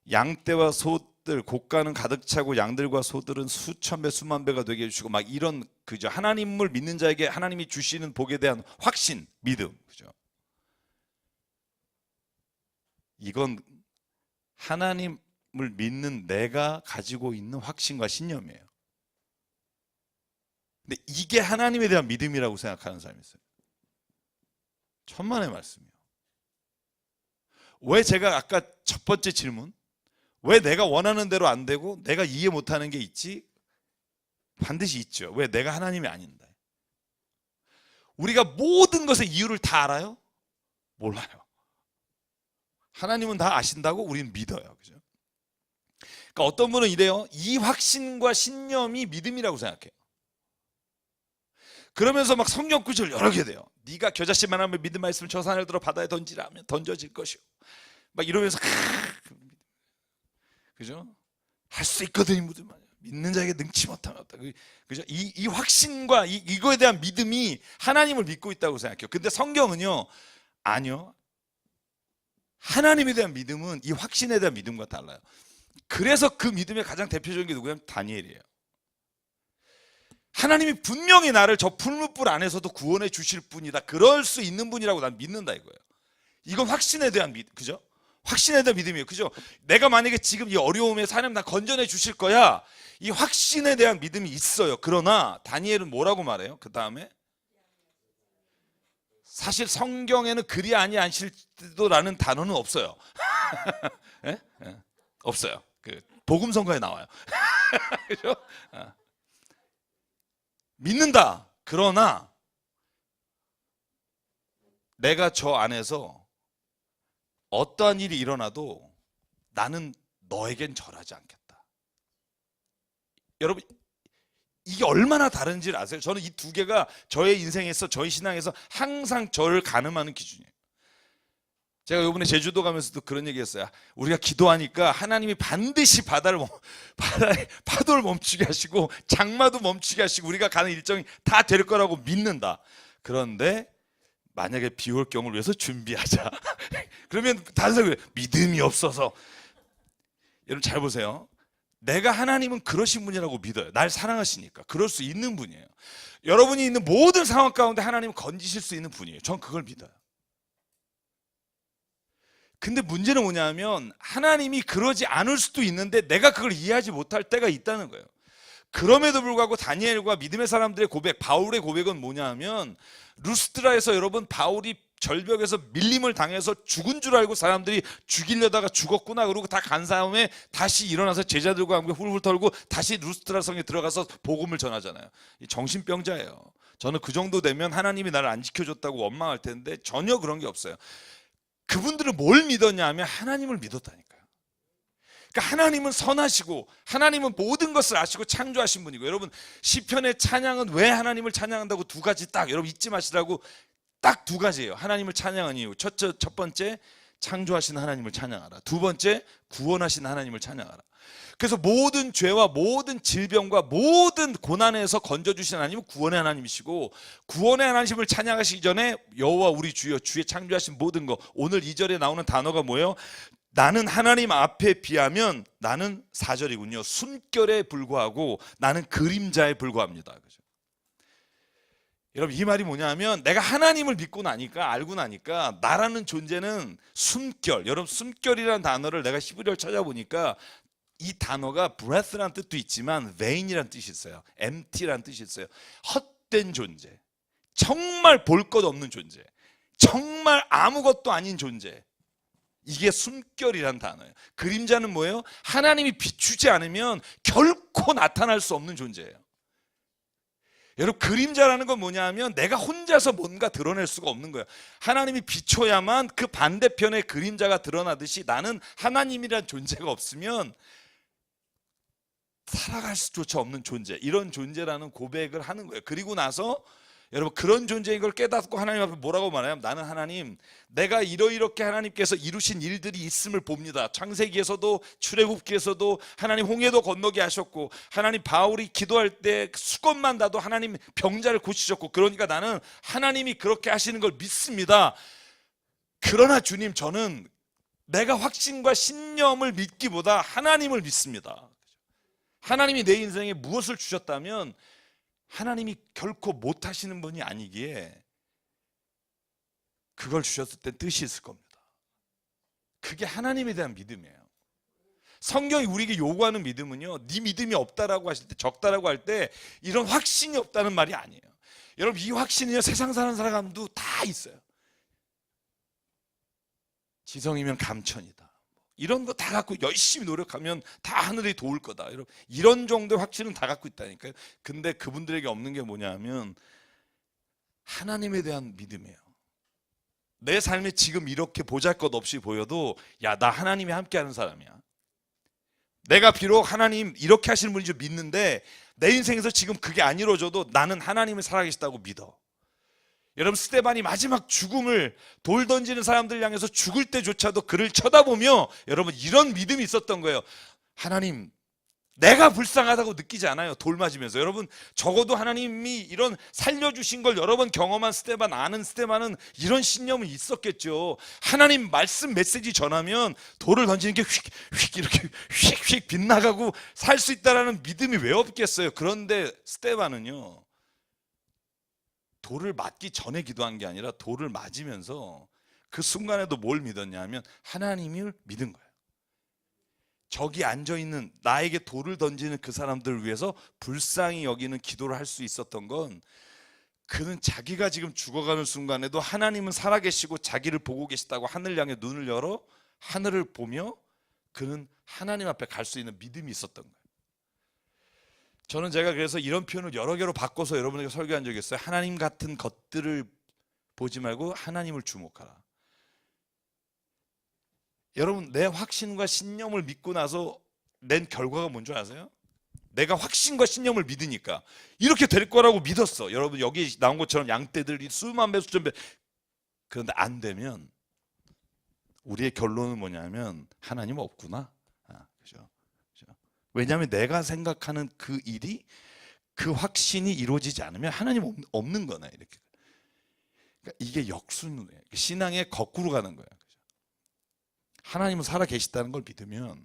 S1: 양떼와 소들 곡간은 가득 차고 양들과 소들은 수천 배 수만 배가 되게 해주시고, 막 이런, 그죠? 하나님을 믿는 자에게 하나님이 주시는 복에 대한 확신, 믿음, 그죠? 이건 하나님을 믿는 내가 가지고 있는 확신과 신념이에요. 근데 이게 하나님에 대한 믿음이라고 생각하는 사람이 있어요. 천만의 말씀이에요. 왜 제가 아까 첫 번째 질문, 왜 내가 원하는 대로 안 되고 내가 이해 못하는 게 있지? 반드시 있죠. 왜? 내가 하나님이 아닌데. 우리가 모든 것의 이유를 다 알아요? 몰라요. 하나님은 다 아신다고 우리는 믿어요. 그죠? 그러니까 어떤 분은 이래요. 이 확신과 신념이 믿음이라고 생각해요. 그러면서 막 성경 구절 여러 개 돼요. 네가 겨자씨만 하면 믿음 말씀을 저 산을 들어 바다에 던지라 하면 던져질 것이요. 막 이러면서 그죠? 할 수 있거든 이 믿음. 믿는 자에게 능치 못하면 없다. 그죠? 이 확신과 이거에 대한 믿음이 하나님을 믿고 있다고 생각해요. 근데 성경은요, 아니요. 하나님에 대한 믿음은 이 확신에 대한 믿음과 달라요. 그래서 그 믿음의 가장 대표적인 게 누구냐면 다니엘이에요. 하나님이 분명히 나를 저 풀무불 안에서도 구원해 주실 분이다, 그럴 수 있는 분이라고 난 믿는다 이거예요. 이건 확신에 대한 믿음, 그죠? 확신에 대한 믿음이에요. 그죠? 내가 만약에 지금 이 어려움에 하나님 나 건져내 주실 거야, 이 확신에 대한 믿음이 있어요. 그러나 다니엘은 뭐라고 말해요? 그 다음에 사실 성경에는 그리 아니하실지도라는 단어는 없어요. 예? 예. 없어요. 그 복음성가에 나와요. 그죠? 믿는다. 그러나 내가 저 안에서 어떠한 일이 일어나도 나는 너에겐 절하지 않겠다. 여러분 이게 얼마나 다른지를 아세요? 저는 이 두 개가 저의 인생에서, 저희 신앙에서 항상 저를 가늠하는 기준이에요. 제가 이번에 제주도 가면서도 그런 얘기 했어요. 우리가 기도하니까 하나님이 반드시 바다를 파도를 멈추게 하시고 장마도 멈추게 하시고 우리가 가는 일정이 다 될 거라고 믿는다. 그런데 만약에 비 올 경우를 위해서 준비하자. 그러면 다른 사람이 믿음이 없어서. 여러분 잘 보세요.
S2: 내가 하나님은 그러신 분이라고 믿어요. 날 사랑하시니까. 그럴 수 있는 분이에요. 여러분이 있는 모든 상황 가운데 하나님은 건지실 수 있는 분이에요. 전 그걸 믿어요. 근데 문제는 뭐냐면 하나님이 그러지 않을 수도 있는데 내가 그걸 이해하지 못할 때가 있다는 거예요. 그럼에도 불구하고 다니엘과 믿음의 사람들의 고백, 바울의 고백은 뭐냐 하면, 루스드라에서 여러분 바울이 절벽에서 밀림을 당해서 죽은 줄 알고 사람들이 죽이려다가 죽었구나 그러고 다 간 다음에 다시 일어나서 제자들과 함께 훌훌 털고 다시 루스드라 성에 들어가서 복음을 전하잖아요. 정신병자예요. 저는 그 정도 되면 하나님이 나를 안 지켜줬다고 원망할 텐데 전혀 그런 게 없어요. 그분들은 뭘 믿었냐 하면 하나님을 믿었다니까요. 그러니까 하나님은 선하시고 하나님은 모든 것을 아시고 창조하신 분이고, 여러분 시편의 찬양은 왜 하나님을 찬양한다고 두 가지 딱 여러분 잊지 마시라고 딱 두 가지예요. 하나님을 찬양한 이유. 첫 번째 창조하신 하나님을 찬양하라. 두 번째 구원하신 하나님을 찬양하라. 그래서 모든 죄와 모든 질병과 모든 고난에서 건져주신 하나님은 구원의 하나님이시고, 구원의 하나님을 찬양하시기 전에 여호와 우리 주여, 주의 창조하신 모든 것. 오늘 2절에 나오는 단어가 뭐예요? 나는 하나님 앞에 비하면, 나는 4절이군요. 숨결에 불과하고 나는 그림자에 불과합니다. 그죠? 여러분 이 말이 뭐냐면, 내가 하나님을 믿고 나니까, 알고 나니까 나라는 존재는 숨결. 여러분 숨결이라는 단어를 내가 히브리어를 찾아보니까 이 단어가 breath라는 뜻도 있지만 vain이라는 뜻이 있어요. empty라는 뜻이 있어요. 헛된 존재, 정말 볼 것 없는 존재, 정말 아무것도 아닌 존재. 이게 숨결이라는 단어예요. 그림자는 뭐예요? 하나님이 비추지 않으면 결코 나타날 수 없는 존재예요. 여러분 그림자라는 건 뭐냐 하면 내가 혼자서 뭔가 드러낼 수가 없는 거예요. 하나님이 비춰야만 그 반대편의 그림자가 드러나듯이, 나는 하나님이란 존재가 없으면 살아갈 수조차 없는 존재, 이런 존재라는 고백을 하는 거예요. 그리고 나서 여러분 그런 존재인 걸 깨닫고 하나님 앞에 뭐라고 말하냐면, 나는 하나님, 내가 이렇게 하나님께서 이루신 일들이 있음을 봅니다. 창세기에서도 출애굽기에서도 하나님 홍해도 건너게 하셨고, 하나님 바울이 기도할 때 수건만 닿아도 하나님 병자를 고치셨고, 그러니까 나는 하나님이 그렇게 하시는 걸 믿습니다. 그러나 주님, 저는 내가 확신과 신념을 믿기보다 하나님을 믿습니다. 하나님이 내 인생에 무엇을 주셨다면 하나님이 결코 못하시는 분이 아니기에 그걸 주셨을 때 뜻이 있을 겁니다. 그게 하나님에 대한 믿음이에요. 성경이 우리에게 요구하는 믿음은요, 네 믿음이 없다라고 하실 때, 적다라고 할 때 이런 확신이 없다는 말이 아니에요. 여러분 이 확신은요, 세상 사는 사람도 다 있어요. 지성이면 감천이다, 이런 거 다 갖고 열심히 노력하면 다 하늘이 도울 거다, 여러분 이런 정도의 확신은 다 갖고 있다니까요. 근데 그분들에게 없는 게 뭐냐 하면 하나님에 대한 믿음이에요. 내 삶에 지금 이렇게 보잘것없이 보여도, 야, 나 하나님이 함께하는 사람이야. 내가 비록 하나님 이렇게 하시는 분인 줄 믿는데 내 인생에서 지금 그게 안 이루어져도 나는 하나님을 살아계시다고 믿어. 여러분 스데반이 마지막 죽음을, 돌 던지는 사람들 향해서 죽을 때조차도 그를 쳐다보며 여러분 이런 믿음이 있었던 거예요. 하나님, 내가 불쌍하다고 느끼지 않아요. 돌 맞으면서. 여러분 적어도 하나님이 이런 살려주신 걸 여러 번 경험한 스데반, 아는 스데반은 이런 신념은 있었겠죠. 하나님 말씀 메시지 전하면 돌을 던지는 게 휙휙 이렇게 휙휙 빗나가고 살 수 있다라는 믿음이 왜 없겠어요. 그런데 스데반은요, 돌을 맞기 전에 기도한 게 아니라 돌을 맞으면서 그 순간에도 뭘 믿었냐 하면 하나님을 믿은 거예요. 저기 앉아있는, 나에게 돌을 던지는 그 사람들을 위해서 불쌍히 여기는 기도를 할 수 있었던 건, 그는 자기가 지금 죽어가는 순간에도 하나님은 살아계시고 자기를 보고 계시다고 하늘 향해 눈을 열어 하늘을 보며 그는 하나님 앞에 갈 수 있는 믿음이 있었던 거예요. 저는 제가 그래서 이런 표현을 여러 개로 바꿔서 여러분에게 설교한 적이 있어요. 하나님 같은 것들을 보지 말고 하나님을 주목하라. 여러분 내 확신과 신념을 믿고 나서 낸 결과가 뭔지 아세요? 내가 확신과 신념을 믿으니까 이렇게 될 거라고 믿었어. 여러분 여기 나온 것처럼 양떼들이 수만 배 수천 배. 그런데 안 되면 우리의 결론은 뭐냐면 하나님 없구나. 그죠? 왜냐하면 내가 생각하는 그 일이, 그 확신이 이루어지지 않으면 하나님 없는 거네, 이렇게. 그러니까 이게 역순이에요. 신앙의 거꾸로 가는 거예요. 하나님은 살아 계시다는 걸 믿으면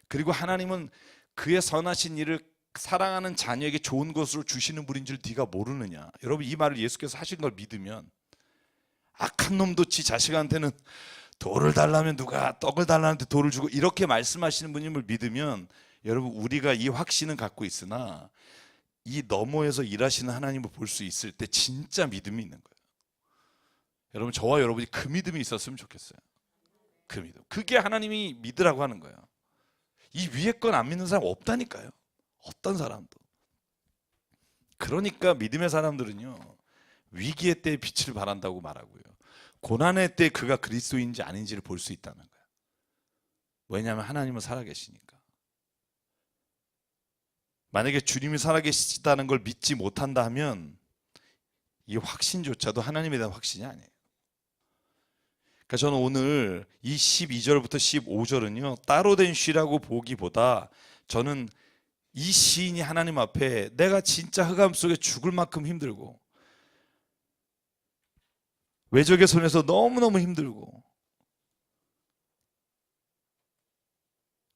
S2: 그리고 하나님은 그의 선하신 일을 사랑하는 자녀에게 좋은 것으로 주시는 분인 줄 네가 모르느냐. 여러분, 이 말을 예수께서 하신 걸 믿으면 악한 놈도 지 자식한테는 돌을 달라면 누가 떡을 달라는데 돌을 주고 이렇게 말씀하시는 분임을 믿으면 여러분, 우리가 이 확신은 갖고 있으나 이 너머에서 일하시는 하나님을 볼 수 있을 때 진짜 믿음이 있는 거예요. 여러분, 저와 여러분이 그 믿음이 있었으면 좋겠어요. 그 믿음. 그게 하나님이 믿으라고 하는 거예요. 이 위에 건 안 믿는 사람 없다니까요. 어떤 사람도. 그러니까 믿음의 사람들은요, 위기의 때에 빛을 발한다고 말하고요, 고난의 때 그가 그리스도인지 아닌지를 볼 수 있다는 거예요. 왜냐하면 하나님은 살아계시니까. 만약에 주님이 살아계시다는 걸 믿지 못한다 하면 이 확신조차도 하나님에 대한 확신이 아니에요. 그러니까 저는 오늘 이 12절부터 15절은요, 따로 된 시라고 보기보다 저는 이 시인이 하나님 앞에 내가 진짜 흑암 속에 죽을 만큼 힘들고 외적의 손에서 너무너무 힘들고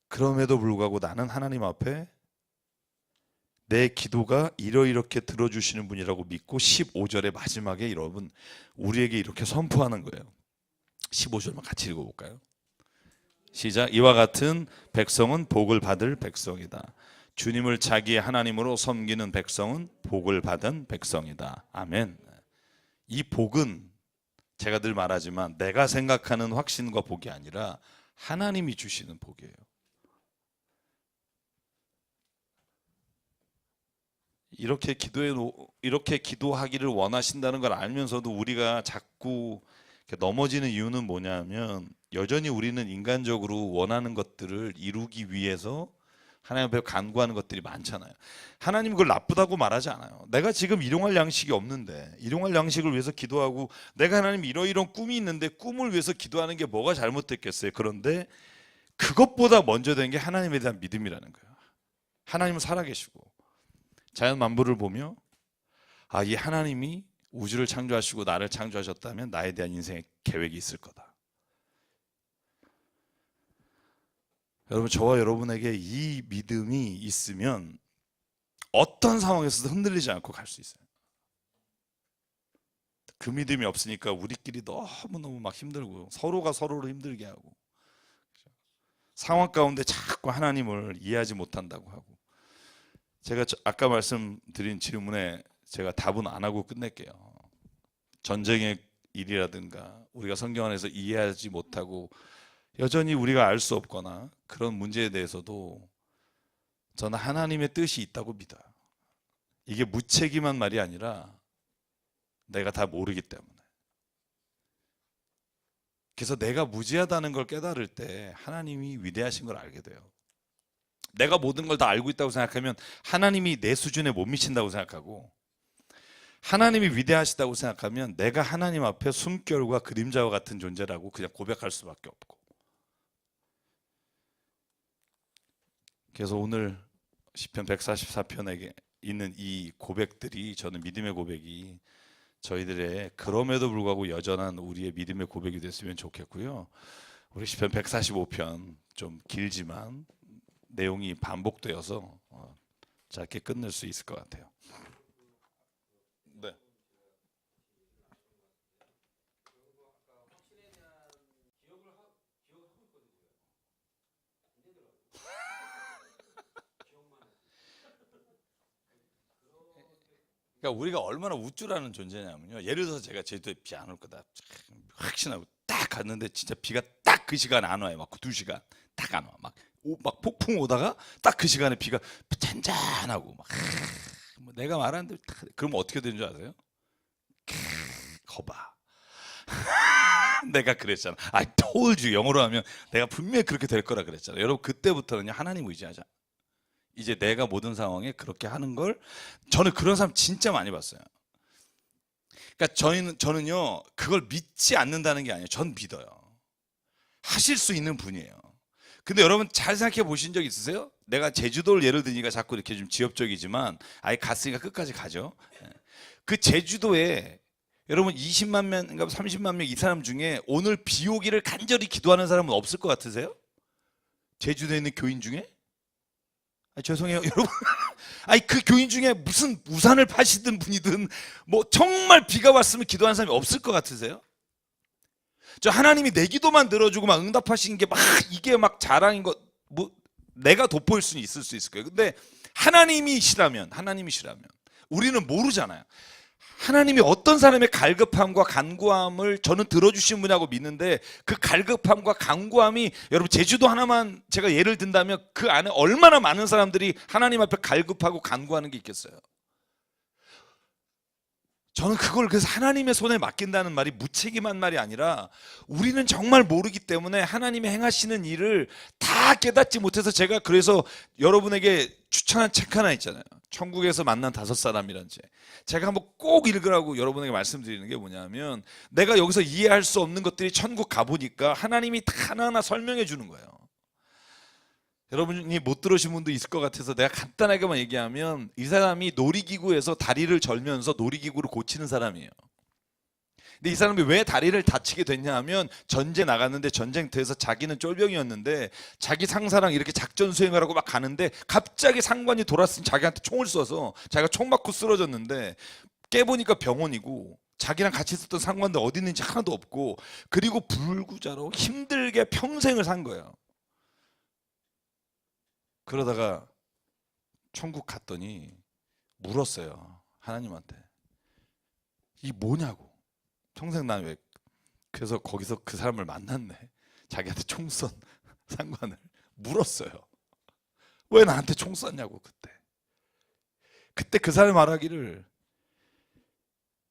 S2: 그럼에도 불구하고 나는 하나님 앞에 내 기도가 이렇게 들어주시는 분이라고 믿고 15절의 마지막에 여러분 우리에게 이렇게 선포하는 거예요. 15절만 같이 읽어볼까요? 시작. 이와 같은 백성은 복을 받을 백성이다. 주님을 자기의 하나님으로 섬기는 백성은 복을 받은 백성이다. 아멘. 이 복은 제가 늘 말하지만 내가 생각하는 확신과 복이 아니라 하나님이 주시는 복이에요. 이렇게 기도하기를 원하신다는 걸 알면서도 우리가 자꾸 넘어지는 이유는 뭐냐면 여전히 우리는 인간적으로 원하는 것들을 이루기 위해서 하나님 앞에 간구하는 것들이 많잖아요. 하나님 그걸 나쁘다고 말하지 않아요. 내가 지금 일용할 양식이 없는데 일용할 양식을 위해서 기도하고 내가 하나님 이런 꿈이 있는데 꿈을 위해서 기도하는 게 뭐가 잘못됐겠어요. 그런데 그것보다 먼저 된 게 하나님에 대한 믿음이라는 거예요. 하나님은 살아계시고 자연 만물을 보며 이 하나님이 우주를 창조하시고 나를 창조하셨다면 나에 대한 인생의 계획이 있을 거다. 여러분, 저와 여러분에게 이 믿음이 있으면 어떤 상황에서도 흔들리지 않고 갈 수 있어요. 그 믿음이 없으니까 우리끼리 너무너무 막 힘들고 서로가 서로를 힘들게 하고 상황 가운데 자꾸 하나님을 이해하지 못한다고 하고. 제가 아까 말씀드린 질문에 제가 답은 안 하고 끝낼게요. 전쟁의 일이라든가 우리가 성경 안에서 이해하지 못하고 여전히 우리가 알 수 없거나 그런 문제에 대해서도 저는 하나님의 뜻이 있다고 믿어요. 이게 무책임한 말이 아니라 내가 다 모르기 때문에. 그래서 내가 무지하다는 걸 깨달을 때 하나님이 위대하신 걸 알게 돼요. 내가 모든 걸 다 알고 있다고 생각하면 하나님이 내 수준에 못 미친다고 생각하고, 하나님이 위대하시다고 생각하면 내가 하나님 앞에 숨결과 그림자와 같은 존재라고 그냥 고백할 수밖에 없고. 그래서 오늘 시편 144편에 있는 이 고백들이, 저는 믿음의 고백이 저희들의 그럼에도 불구하고 여전한 우리의 믿음의 고백이 됐으면 좋겠고요. 우리 시편 145편 좀 길지만 내용이 반복되어서 짧게 끝낼 수 있을 것 같아요. 네. 그러니까 우리가 얼마나 우쭐하는 존재냐면요. 예를 들어서 제가 제주도에 비 안 올 거다 확신하고 딱 갔는데 진짜 비가 딱 그 시간에 안 와요. 막 2시간 딱 안 와. 막 폭풍 오다가 딱 그 시간에 비가 잔잔하고 막 뭐 내가 말하는데 그럼 어떻게 되는 줄 아세요? 거봐. 내가 그랬잖아. I told you. 영어로 하면 내가 분명히 그렇게 될 거라 그랬잖아. 여러분, 그때부터는 하나님 의지하자. 이제 내가 모든 상황에 그렇게 하는 걸, 저는 그런 사람 진짜 많이 봤어요. 그러니까 저는요 그걸 믿지 않는다는 게 아니에요. 전 믿어요. 하실 수 있는 분이에요. 근데 여러분 잘 생각해 보신 적 있으세요? 내가 제주도를 예를 드니까 자꾸 이렇게 좀 지엽적이지만 아예 갔으니까 끝까지 가죠. 그 제주도에 여러분 20만 명인가 30만 명 이 사람 중에 오늘 비 오기를 간절히 기도하는 사람은 없을 것 같으세요? 제주도에 있는 교인 중에? 죄송해요 여러분. 아니 그 교인 중에 무슨 우산을 파시던 분이든 뭐 정말 비가 왔으면 기도하는 사람이 없을 것 같으세요? 저 하나님이 내 기도만 들어주고 막 응답하시는 게 막 이게 막 자랑인 거 뭐 내가 돋보일 수는 있을 수 있을 거예요. 근데 하나님이시라면 우리는 모르잖아요. 하나님이 어떤 사람의 갈급함과 간구함을 저는 들어주신 분이라고 믿는데 그 갈급함과 간구함이 여러분 제주도 하나만 제가 예를 든다면 그 안에 얼마나 많은 사람들이 하나님 앞에 갈급하고 간구하는 게 있겠어요. 저는 그걸 그래서 하나님의 손에 맡긴다는 말이 무책임한 말이 아니라 우리는 정말 모르기 때문에 하나님이 행하시는 일을 다 깨닫지 못해서 제가 그래서 여러분에게 추천한 책 하나 있잖아요. 천국에서 만난 5사람이라는 책. 제가 한번 꼭 읽으라고 여러분에게 말씀드리는 게 뭐냐면 내가 여기서 이해할 수 없는 것들이 천국 가보니까 하나님이 다 하나하나 설명해 주는 거예요. 여러분이 못 들으신 분도 있을 것 같아서 내가 간단하게만 얘기하면 이 사람이 놀이기구에서 다리를 절면서 놀이기구를 고치는 사람이에요. 근데 이 사람이 왜 다리를 다치게 됐냐 하면 전쟁 나갔는데 전쟁터에서 자기는 쫄병이었는데 자기 상사랑 이렇게 작전 수행을 하고 막 가는데 갑자기 상관이 돌았으니 자기한테 총을 쏘서 자기가 총 맞고 쓰러졌는데 깨보니까 병원이고 자기랑 같이 있었던 상관들 어디 있는지 하나도 없고 그리고 불구자로 힘들게 평생을 산 거예요. 그러다가 천국 갔더니 물었어요. 하나님한테. 이 뭐냐고. 평생 난 왜 그래서 거기서 그 사람을 만났네. 자기한테 총 쏜 상관을 물었어요. 왜 나한테 총 쐈냐고 그때 그 사람이 말하기를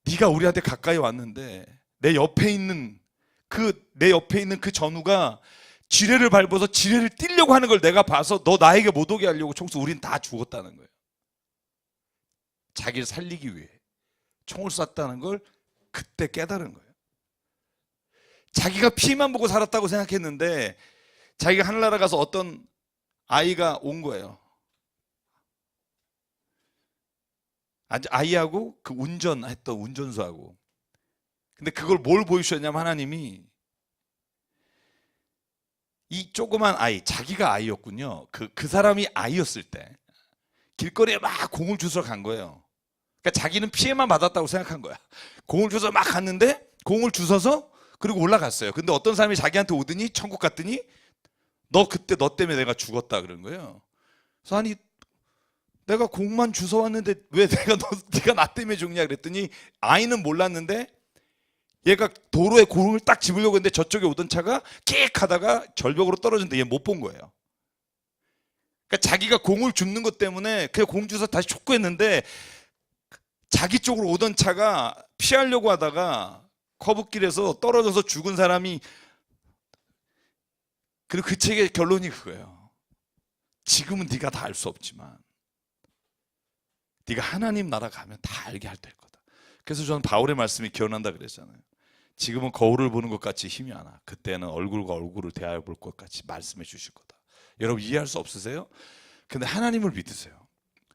S2: 네가 우리한테 가까이 왔는데 내 옆에 있는 그 전우가 지뢰를 밟아서 지뢰를 띄려고 하는 걸 내가 봐서 너 나에게 못 오게 하려고 총수 우린 다 죽었다는 거예요. 자기를 살리기 위해 총을 쐈다는 걸 그때 깨달은 거예요. 자기가 피만 보고 살았다고 생각했는데 자기가 하늘나라 가서 어떤 아이가 온 거예요. 아이하고 그 운전했던 운전수하고. 근데 그걸 뭘 보여주셨냐면 하나님이 이 조그만 아이, 자기가 아이였군요. 그 사람이 아이였을 때 길거리에 막 공을 주워 간 거예요. 그러니까 자기는 피해만 받았다고 생각한 거야. 공을 주워 막 갔는데 공을 주워서 그리고 올라갔어요. 근데 어떤 사람이 자기한테 오더니 천국 갔더니 그때 너 때문에 내가 죽었다 그런 거예요. 그래서 아니 내가 공만 주워 왔는데 왜 네가 나 때문에 죽냐 그랬더니 아이는 몰랐는데 얘가 도로에 공을 딱 집으려고 했는데 저쪽에 오던 차가 끽 하다가 절벽으로 떨어졌는데 얘 못 본 거예요. 그러니까 자기가 공을 줍는 것 때문에 그냥 공 주워서 다시 촉구했는데 자기 쪽으로 오던 차가 피하려고 하다가 커브길에서 떨어져서 죽은 사람이 그리고 그 책의 결론이 그거예요. 지금은 네가 다 알 수 없지만 네가 하나님 나라 가면 다 알게 할 될 거다. 그래서 저는 바울의 말씀이 기억난다 그랬잖아요. 지금은 거울을 보는 것 같이 힘이 안 나. 그때는 얼굴과 얼굴을 대하여 볼 것 같이 말씀해 주실 거다. 여러분 이해할 수 없으세요? 근데 하나님을 믿으세요.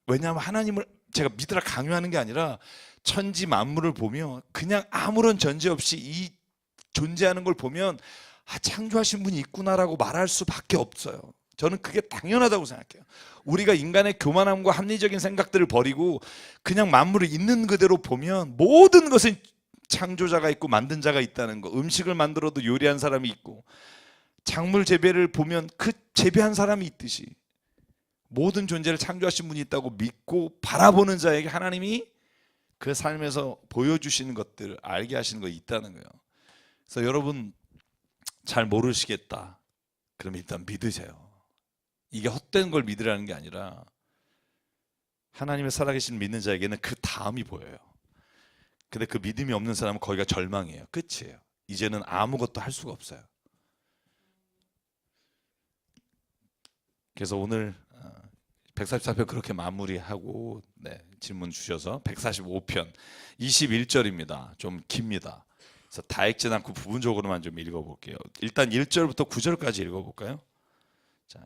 S2: 왜냐하면 하나님을 제가 믿으라 강요하는 게 아니라 천지 만물을 보면 그냥 아무런 전제 없이 이 존재하는 걸 보면 창조하신 분이 있구나라고 말할 수밖에 없어요. 저는 그게 당연하다고 생각해요. 우리가 인간의 교만함과 합리적인 생각들을 버리고 그냥 만물을 있는 그대로 보면 모든 것은 창조자가 있고 만든 자가 있다는 거. 음식을 만들어도 요리한 사람이 있고 작물 재배를 보면 그 재배한 사람이 있듯이 모든 존재를 창조하신 분이 있다고 믿고 바라보는 자에게 하나님이 그 삶에서 보여주시는 것들을 알게 하시는 거 있다는 거예요. 그래서 여러분 잘 모르시겠다. 그럼 일단 믿으세요. 이게 헛된 걸 믿으라는 게 아니라 하나님의 살아계신 믿는 자에게는 그 다음이 보여요. 근데 그 믿음이 없는 사람은 거기가 절망이에요. 끝이에요. 이제는 아무것도 할 수가 없어요. 그래서 오늘 144편 그렇게 마무리하고 질문 주셔서 145편 21절입니다. 좀 깁니다. 그래서 다 읽진 않고 부분적으로만 좀 읽어볼게요. 일단 1절부터 9절까지 읽어볼까요? 자,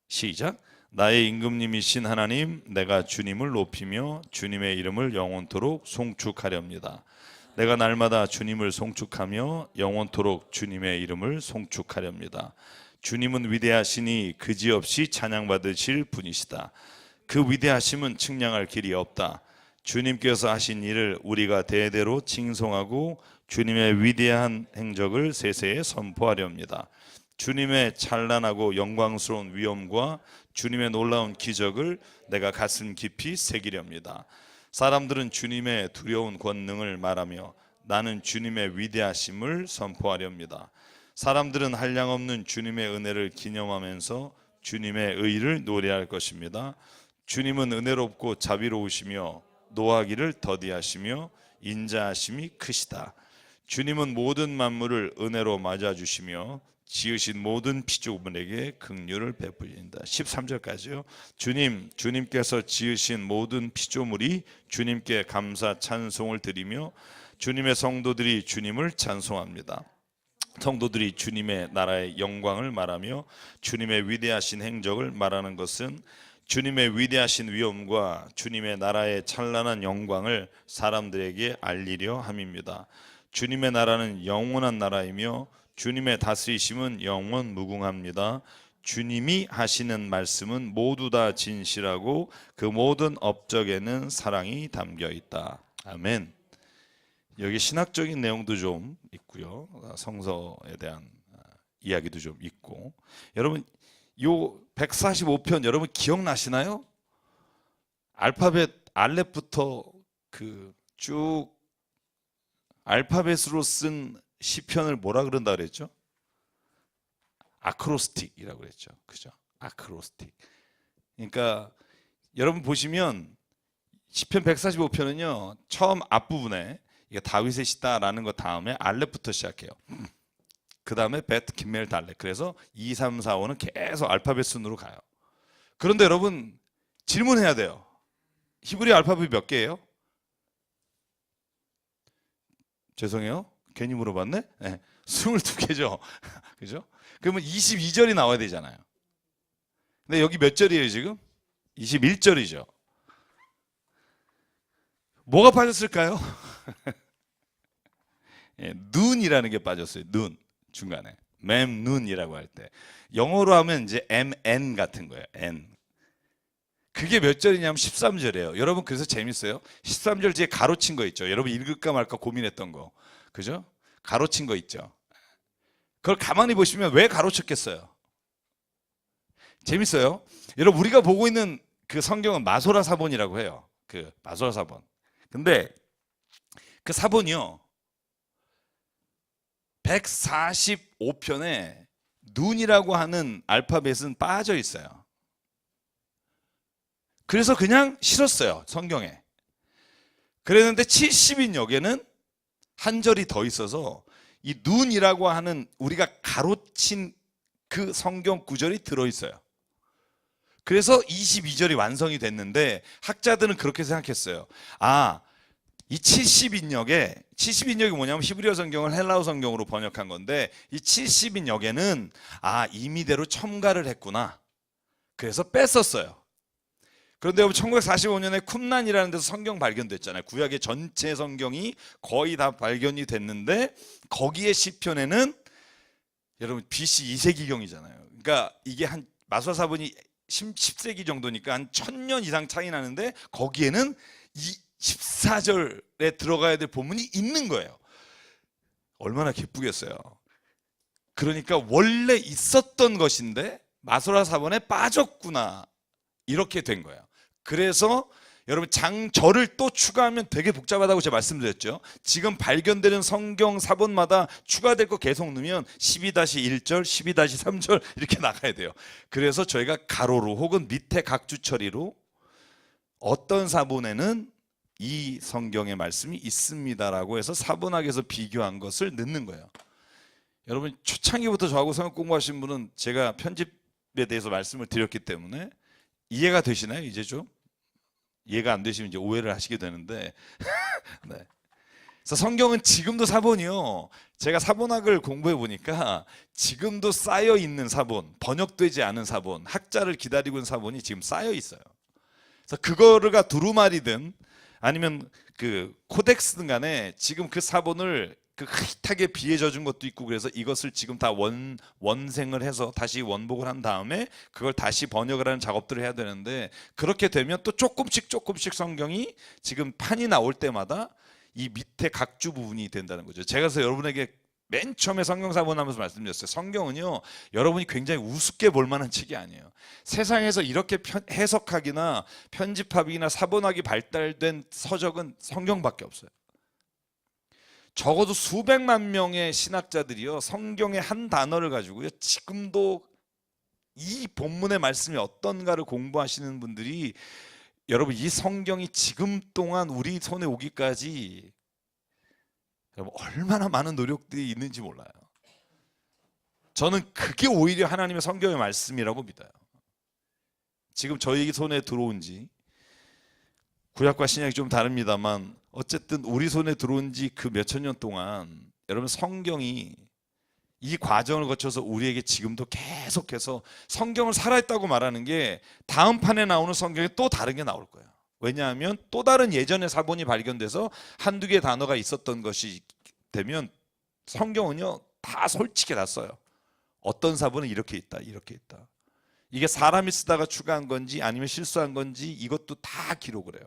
S2: 시작. 나의 임금님이신 하나님, 내가 주님을 높이며 주님의 이름을 영원토록 송축하렵니다. 내가 날마다 주님을 송축하며 영원토록 주님의 이름을 송축하렵니다.
S1: 주님은 위대하시니 그지없이 찬양받으실 분이시다. 그 위대하심은 측량할 길이 없다. 주님께서 하신 일을 우리가 대대로 칭송하고 주님의 위대한 행적을 세세에 선포하려 합니다. 주님의 찬란하고 영광스러운 위엄과 주님의 놀라운 기적을 내가 가슴 깊이 새기려 합니다. 사람들은 주님의 두려운 권능을 말하며 나는 주님의 위대하심을 선포하려 합니다. 사람들은 한량없는 주님의 은혜를 기념하면서 주님의 의를 노래할 것입니다. 주님은 은혜롭고 자비로우시며 노하기를 더디하시며 인자하심이 크시다. 주님은 모든 만물을 은혜로 맞아주시며 지으신 모든 피조물에게 긍휼을 베푸신다. 13절까지요. 주님께서 지으신 모든 피조물이 주님께 감사 찬송을 드리며 주님의 성도들이 주님을 찬송합니다. 성도들이 주님의 나라의 영광을 말하며 주님의 위대하신 행적을 말하는 것은 주님의 위대하신 위엄과 주님의 나라의 찬란한 영광을 사람들에게 알리려 함입니다. 주님의 나라는 영원한 나라이며 주님의 다스리심은 영원 무궁합니다. 주님이 하시는 말씀은 모두 다 진실하고 그 모든 업적에는 사랑이 담겨 있다. 아멘. 여기 신학적인 내용도 좀 있고요. 성서에 대한 이야기도 좀 있고. 여러분 요 145편 여러분 기억나시나요? 알파벳 알렙부터 그 쭉 알파벳으로 쓴 시편을 뭐라 그런다 그랬죠? 아크로스틱이라고 그랬죠. 그죠? 아크로스틱. 그러니까 여러분 보시면 시편 145편은요. 처음 앞부분에 이게 다윗의 시다라는 것 다음에 알렙부터 시작해요. 그 다음에 베트 김멜 달렙. 그래서 2, 3, 4, 5는 계속 알파벳 순으로 가요. 그런데 여러분 질문해야 돼요. 히브리 알파벳이 몇 개예요? 죄송해요. 괜히 물어봤네. 네, 22개죠. 그죠? 그러면 22절이 나와야 되잖아요. 근데 여기 몇 절이에요 지금? 21절이죠. 뭐가 빠졌을까요? 예, 눈이라는 게 빠졌어요. 눈 중간에 맴눈이라고 할 때 영어로 하면 이제 MN 같은 거예요. N. 그게 몇 절이냐면 13절이에요. 여러분 그래서 재밌어요. 13절 뒤에 가로친 거 있죠. 여러분 읽을까 말까 고민했던 거. 그죠? 가로친 거 있죠. 그걸 가만히 보시면 왜 가로쳤겠어요? 재밌어요. 여러분 우리가 보고 있는 그 성경은 마소라 사본이라고 해요. 그 마소라 사본. 근데 그 사본이요. 145편에 눈이라고 하는 알파벳은 빠져 있어요. 그래서 그냥 실었어요. 성경에. 그랬는데 70인역에는 한 절이 더 있어서 이 눈이라고 하는 우리가 가로친 그 성경 구절이 들어있어요. 그래서 22절이 완성이 됐는데 학자들은 그렇게 생각했어요. 아, 이 70인역이 뭐냐면 히브리어 성경을 헬라어 성경으로 번역한 건데 이 70인역에는 아, 임의대로 첨가를 했구나. 그래서 뺐었어요. 그런데 여러분 1945년에 쿰란이라는 데서 성경 발견됐잖아요. 구약의 전체 성경이 거의 다 발견이 됐는데 거기에 시편에는 여러분 BC 2세기경이잖아요. 그러니까 이게 한 마소라 사본이 10세기 정도니까 한 1000년 이상 차이 나는데 거기에는 이 14절에 들어가야 될 본문이 있는 거예요. 얼마나 기쁘겠어요. 그러니까 원래 있었던 것인데 마소라 사본에 빠졌구나. 이렇게 된 거예요. 그래서 여러분 장절을 또 추가하면 되게 복잡하다고 제가 말씀드렸죠. 지금 발견되는 성경 사본마다 추가될 거 계속 넣으면 12-1절, 12-3절 이렇게 나가야 돼요. 그래서 저희가 가로로 혹은 밑에 각주 처리로 어떤 사본에는 이 성경의 말씀이 있습니다라고 해서 사본학에서 비교한 것을 넣는 거예요. 여러분 초창기부터 저하고 성경 공부하신 분은 제가 편집에 대해서 말씀을 드렸기 때문에 이해가 되시나요? 이제 좀 이해가 안 되시면 이제 오해를 하시게 되는데 네. 그래서 성경은 지금도 사본이요. 제가 사본학을 공부해 보니까 지금도 쌓여 있는 사본, 번역되지 않은 사본, 학자를 기다리고 있는 사본이 지금 쌓여 있어요. 그래서 그거가 두루마리든 아니면 그 코덱스든 간에 지금 그 사본을 그 흐릿하게 비에 젖은 것도 있고, 그래서 이것을 지금 다 원생을 해서 다시 원복을 한 다음에 그걸 다시 번역을 하는 작업들을 해야 되는데, 그렇게 되면 또 조금씩 성경이 지금 판이 나올 때마다 이 밑에 각주 부분이 된다는 거죠. 제가 그래서 여러분에게 맨 처음에 성경사본하면서 말씀드렸어요. 성경은요, 여러분이 굉장히 우습게 볼 만한 책이 아니에요. 세상에서 이렇게 해석하기나 편집하기나 사본학이 발달된 서적은 성경밖에 없어요. 적어도 수백만 명의 신학자들이요, 성경의 한 단어를 가지고요, 지금도 이 본문의 말씀이 어떤가를 공부하시는 분들이, 여러분 이 성경이 지금 동안 우리 손에 오기까지 여러분 얼마나 많은 노력들이 있는지 몰라요. 저는 그게 오히려 하나님의 성경의 말씀이라고 믿어요. 지금 저희 손에 들어온 지, 구약과 신약이 좀 다릅니다만 어쨌든 우리 손에 들어온 지 그 몇천 년 동안 여러분 성경이 이 과정을 거쳐서 우리에게 지금도 계속해서 성경을 살아있다고 말하는 게 다음 판에 나오는 성경에 또 다른 게 나올 거예요. 왜냐하면 또 다른 예전의 사본이 발견돼서 한두 개의 단어가 있었던 것이 되면 성경은요 다 솔직히 났어요. 어떤 사본은 이렇게 있다, 이렇게 있다. 이게 사람이 쓰다가 추가한 건지 아니면 실수한 건지 이것도 다 기록을 해요.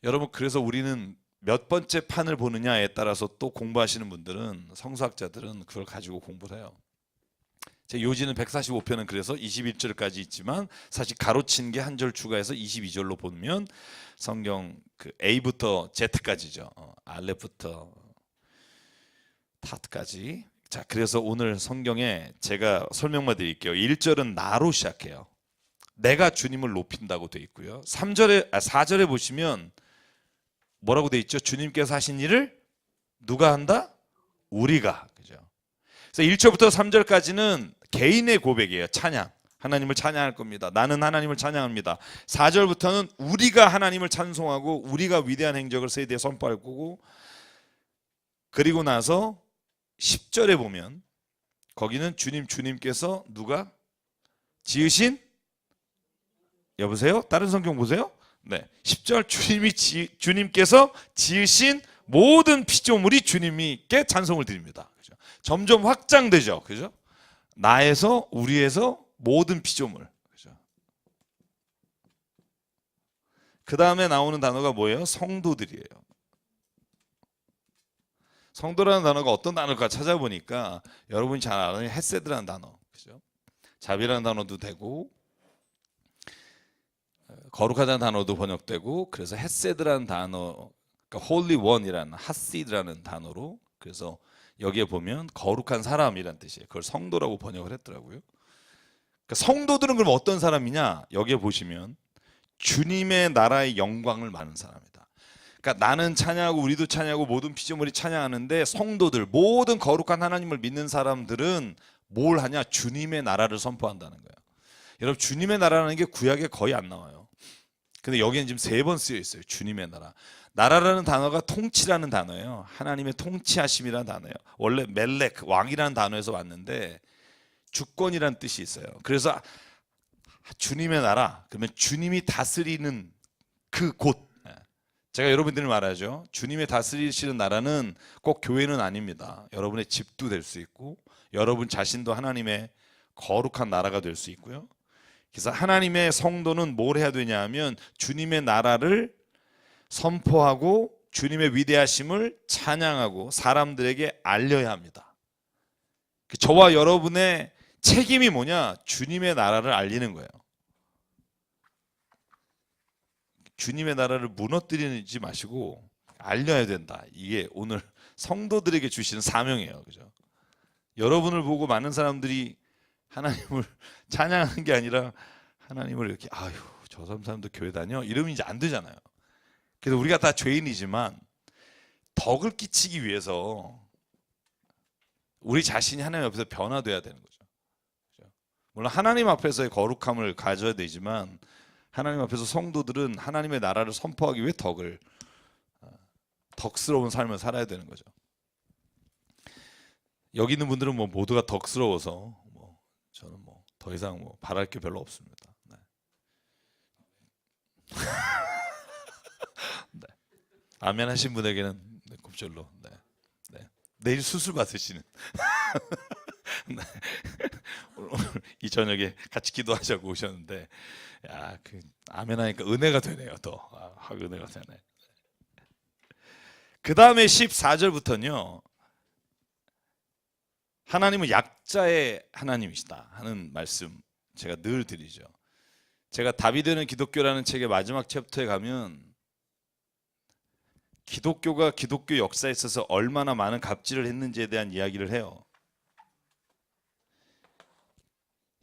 S1: 여러분 그래서 우리는 몇 번째 판을 보느냐에 따라서 또 공부하시는 분들은, 성서학자들은 그걸 가지고 공부를 해요. 제 요지는 145편은 그래서 21절까지 있지만 사실 가로친 게 한 절 추가해서 22절로 보면 성경 그 A부터 Z까지죠. 알렙부터 타트까지. 자, 그래서 오늘 성경에 제가 설명만 드릴게요. 1절은 나로 시작해요. 내가 주님을 높인다고 돼 있고요. 4절에 보시면 뭐라고 돼 있죠? 주님께서 하신 일을 누가 한다? 우리가. 그죠? 그래서 1절부터 3절까지는 개인의 고백이에요. 찬양. 하나님을 찬양할 겁니다. 나는 하나님을 찬양합니다. 4절부터는 우리가 하나님을 찬송하고 우리가 위대한 행적을 세대에 선포할 거고, 그리고 나서 10절에 보면 거기는 주님께서 누가 지으신, 여보세요? 다른 성경 보세요. 네, 10절 주님께서 지으신 모든 피조물이 주님께 찬송을 드립니다. 그죠? 점점 확장되죠. 그죠? 나에서, 우리에서 모든 피조물. 그죠? 그 다음에 나오는 단어가 뭐예요? 성도들이에요. 성도라는 단어가 어떤 단어일까 찾아보니까 여러분이 잘 아는 헤세드라는 단어. 그죠? 자비라는 단어도 되고 거룩하다는 단어도 번역되고, 그래서 헤세드라는 단어, 그러니까 홀리 원이라는 하시드라는 단어로, 그래서 여기에 보면 거룩한 사람이란 뜻이에요. 그걸 성도라고 번역을 했더라고요. 그러니까 성도들은 그럼 어떤 사람이냐? 여기에 보시면 주님의 나라의 영광을 많은 사람이다. 그러니까 나는 찬양하고 우리도 찬양하고 모든 피조물이 찬양하는데, 성도들, 모든 거룩한 하나님을 믿는 사람들은 뭘 하냐? 주님의 나라를 선포한다는 거예요. 여러분 주님의 나라라는 게 구약에 거의 안 나와요. 근데 여기는 지금 3번 쓰여 있어요. 주님의 나라. 나라라는 단어가 통치라는 단어예요. 하나님의 통치하심이라는 단어예요. 원래 멜렉, 왕이라는 단어에서 왔는데 주권이라는 뜻이 있어요. 그래서 주님의 나라, 그러면 주님이 다스리는 그 곳. 제가 여러분들이 말하죠. 주님의 다스리시는 나라는 꼭 교회는 아닙니다. 여러분의 집도 될 수 있고, 여러분 자신도 하나님의 거룩한 나라가 될 수 있고요. 그래서 하나님의 성도는 뭘 해야 되냐 하면 주님의 나라를 선포하고 주님의 위대하심을 찬양하고 사람들에게 알려야 합니다. 저와 여러분의 책임이 뭐냐? 주님의 나라를 알리는 거예요. 주님의 나라를 무너뜨리지 마시고 알려야 된다. 이게 오늘 성도들에게 주시는 사명이에요. 그죠? 여러분을 보고 많은 사람들이 하나님을 찬양하는 게 아니라 하나님을 이렇게, 아유 저 사람도 교회 다녀? 이러면 이제 안 되잖아요. 그래서 우리가 다 죄인이지만 덕을 끼치기 위해서 우리 자신이 하나님 앞에서 변화돼야 되는 거죠. 물론 하나님 앞에서의 거룩함을 가져야 되지만, 하나님 앞에서 성도들은 하나님의 나라를 선포하기 위해 덕스러운 삶을 살아야 되는 거죠. 여기 있는 분들은 뭐 모두가 덕스러워서 저는 더 이상 바랄 게 별로 없습니다. 네. 네. 아멘 하신 분에게는 곱절로. 네. 네. 내일 수술 받으시는 오늘 이 저녁에 같이 기도하자고 오셨는데, 야, 그 아멘 하니까 은혜가 되네요. 더 은혜가 되네. 그 다음에 14절부터는요, 하나님은 약자의 하나님이시다 하는 말씀 제가 늘 드리죠. 제가 다비드는 기독교라는 책의 마지막 챕터에 가면 기독교가 기독교 역사에 있어서 얼마나 많은 갑질을 했는지에 대한 이야기를 해요.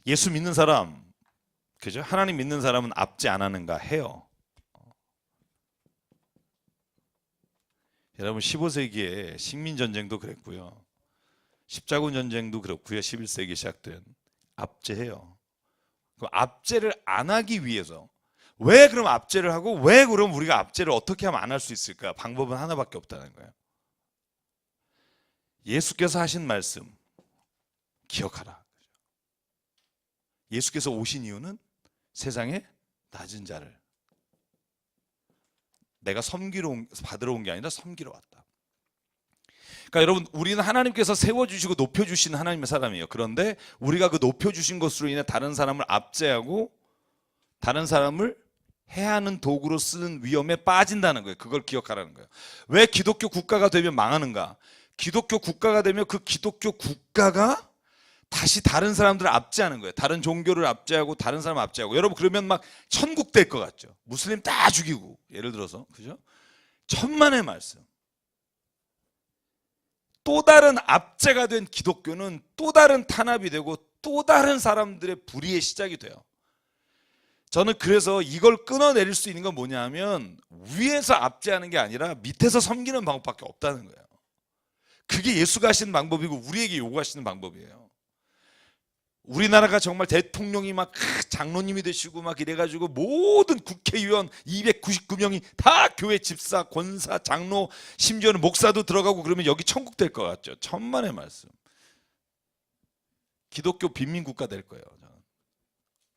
S1: 예수 믿는 사람, 그죠? 하나님 믿는 사람은 압제 안 하는가 해요. 여러분 15세기에 식민전쟁도 그랬고요, 십자군 전쟁도 그렇고요, 11세기 시작된 압제해요. 그 압제를 안 하기 위해서, 왜 그럼 압제를 하고 왜 그럼 우리가 압제를 어떻게 하면 안 할 수 있을까? 방법은 하나밖에 없다는 거예요. 예수께서 하신 말씀 기억하라. 예수께서 오신 이유는 세상에 낮은 자를 내가 받으러 온 게 아니라 섬기러 왔다. 그러니까 여러분, 우리는 하나님께서 세워주시고 높여주신 하나님의 사람이에요. 그런데 우리가 그 높여주신 것으로 인해 다른 사람을 압제하고 다른 사람을 해하는 도구로 쓰는 위험에 빠진다는 거예요. 그걸 기억하라는 거예요. 왜 기독교 국가가 되면 망하는가? 기독교 국가가 되면 그 기독교 국가가 다시 다른 사람들을 압제하는 거예요. 다른 종교를 압제하고 다른 사람을 압제하고. 여러분, 그러면 막 천국 될 것 같죠? 무슬림 다 죽이고, 예를 들어서, 그죠? 천만의 말씀. 또 다른 압제가 된 기독교는 또 다른 탄압이 되고 또 다른 사람들의 불의의 시작이 돼요. 저는 그래서 이걸 끊어내릴 수 있는 건 뭐냐 하면, 위에서 압제하는 게 아니라 밑에서 섬기는 방법밖에 없다는 거예요. 그게 예수가 하시는 방법이고 우리에게 요구하시는 방법이에요. 우리나라가 정말 대통령이 막 장로님이 되시고 막 이래가지고 모든 국회의원 299명이 다 교회 집사, 권사, 장로, 심지어는 목사도 들어가고 그러면 여기 천국 될 것 같죠? 천만의 말씀. 기독교 빈민국가 될 거예요.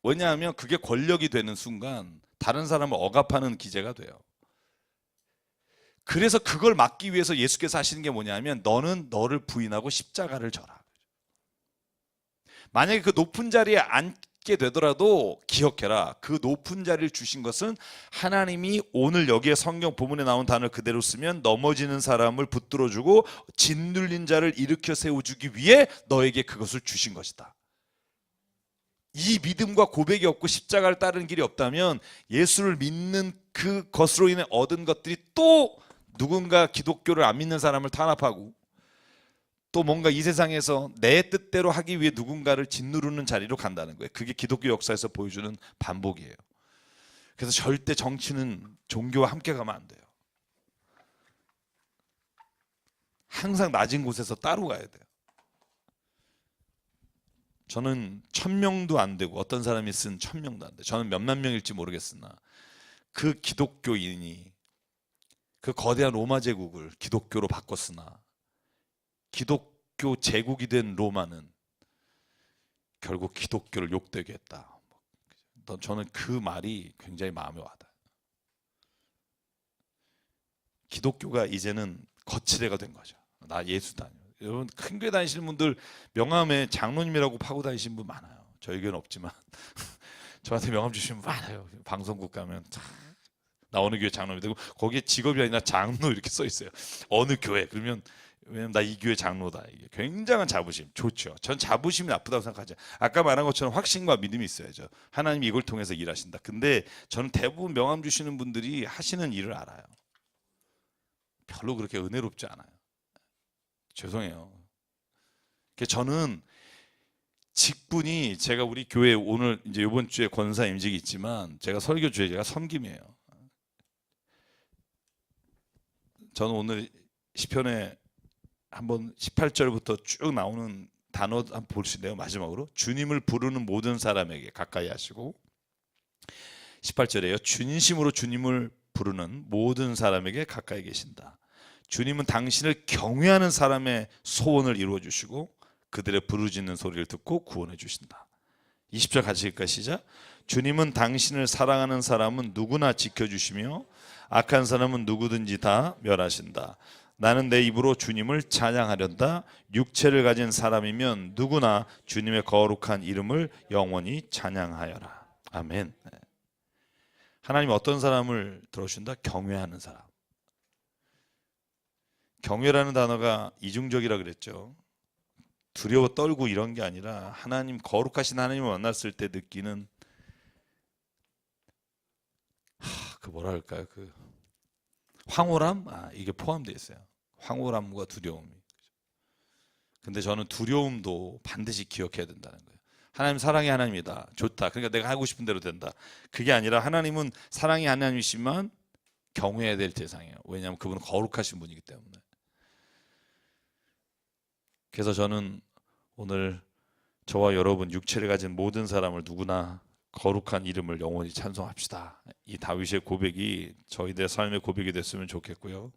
S1: 왜냐하면 그게 권력이 되는 순간 다른 사람을 억압하는 기제가 돼요. 그래서 그걸 막기 위해서 예수께서 하시는 게 뭐냐면, 너는 너를 부인하고 십자가를 져라. 만약에 그 높은 자리에 앉게 되더라도 기억해라. 그 높은 자리를 주신 것은 하나님이 오늘 여기에 성경 본문에 나온 단어를 그대로 쓰면 넘어지는 사람을 붙들어주고 짓눌린 자를 일으켜 세워주기 위해 너에게 그것을 주신 것이다. 이 믿음과 고백이 없고 십자가를 따르는 길이 없다면 예수를 믿는 그것으로 인해 얻은 것들이 또 누군가 기독교를 안 믿는 사람을 탄압하고 또 뭔가 이 세상에서 내 뜻대로 하기 위해 누군가를 짓누르는 자리로 간다는 거예요. 그게 기독교 역사에서 보여주는 반복이에요. 그래서 절대 정치는 종교와 함께 가면 안 돼요. 항상 낮은 곳에서 따로 가야 돼요. 저는 1000명도 안 되고 어떤 사람이 쓴 1000명도 안 돼요. 저는 몇만 명일지 모르겠으나 그 기독교인이 그 거대한 로마 제국을 기독교로 바꿨으나 기독교 제국이 된 로마는 결국 기독교를 욕되게 했다. 저는 그 말이 굉장히 마음에 와닿아요. 기독교가 이제는 거치대가 된 거죠. 나 예수 다녀. 여러분, 큰 교회 다니시는 분들 명함에 장로님이라고 파고 다니시는 분 많아요. 저희 교회는 없지만 저한테 명함 주시는 분 많아요. 방송국 가면 나 어느 교회 장로입니다. 되고 거기에 직업이 아니라 장로 이렇게 써 있어요. 어느 교회. 그러면 왜냐면 나 이 교회 장로다. 이게 굉장한 자부심. 좋죠. 전 자부심이 나쁘다고 생각하죠. 아까 말한 것처럼 확신과 믿음이 있어야죠. 하나님이 이걸 통해서 일하신다. 근데 저는 대부분 명함 주시는 분들이 하시는 일을 알아요. 별로 그렇게 은혜롭지 않아요. 죄송해요. 저는 직분이, 제가 우리 교회 오늘 이제 이번 주에 권사 임직이 있지만 제가 설교 주제가 섬김이에요. 저는 오늘 시편에 한번 18절부터 쭉 나오는 단어 한번 보실래요? 마지막으로 주님을 부르는 모든 사람에게 가까이 하시고, 18절에요. 진심으로 주님을 부르는 모든 사람에게 가까이 계신다. 주님은 당신을 경외하는 사람의 소원을 이루어 주시고 그들의 부르짖는 소리를 듣고 구원해 주신다. 20절 같이 읽을까요? 시작. 주님은 당신을 사랑하는 사람은 누구나 지켜주시며 악한 사람은 누구든지 다 멸하신다. 나는 내 입으로 주님을 찬양하련다. 육체를 가진 사람이면 누구나 주님의 거룩한 이름을 영원히 찬양하여라. 아멘. 하나님이 어떤 사람을 들어주신다? 경외하는 사람. 경외라는 단어가 이중적이라 그랬죠. 두려워 떨고 이런 게 아니라 하나님, 거룩하신 하나님을 만났을 때 느끼는 그 뭐라 할까요? 그 황홀함? 이게 포함되어 있어요. 황홀함과 두려움이. 근데 저는 두려움도 반드시 기억해야 된다는 거예요. 하나님 사랑의 하나님이다. 좋다. 그러니까 내가 하고 싶은 대로 된다. 그게 아니라 하나님은 사랑의 하나님이시지만 경외해야 될 대상이에요. 왜냐하면 그분은 거룩하신 분이기 때문에. 그래서 저는 오늘 저와 여러분 육체를 가진 모든 사람을 누구나 거룩한 이름을 영원히 찬송합시다. 이 다윗의 고백이 저희들의 삶의 고백이 됐으면 좋겠고요.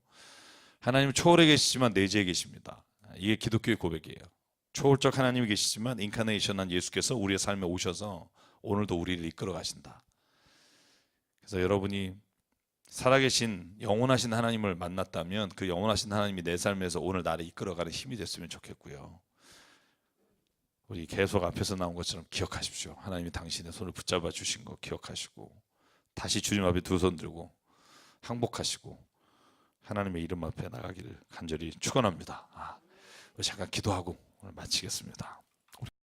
S1: 하나님은 초월해 계시지만 내재해 계십니다. 이게 기독교의 고백이에요. 초월적 하나님이 계시지만 인카네이션한 예수께서 우리의 삶에 오셔서 오늘도 우리를 이끌어 가신다. 그래서 여러분이 살아계신 영원하신 하나님을 만났다면 그 영원하신 하나님이 내 삶에서 오늘 나를 이끌어가는 힘이 됐으면 좋겠고요. 우리 계속 앞에서 나온 것처럼 기억하십시오. 하나님이 당신의 손을 붙잡아 주신 거 기억하시고 다시 주님 앞에 두 손 들고 항복하시고 하나님의 이름 앞에 나가기를 간절히 축원합니다. 우리 잠깐 기도하고 오늘 마치겠습니다.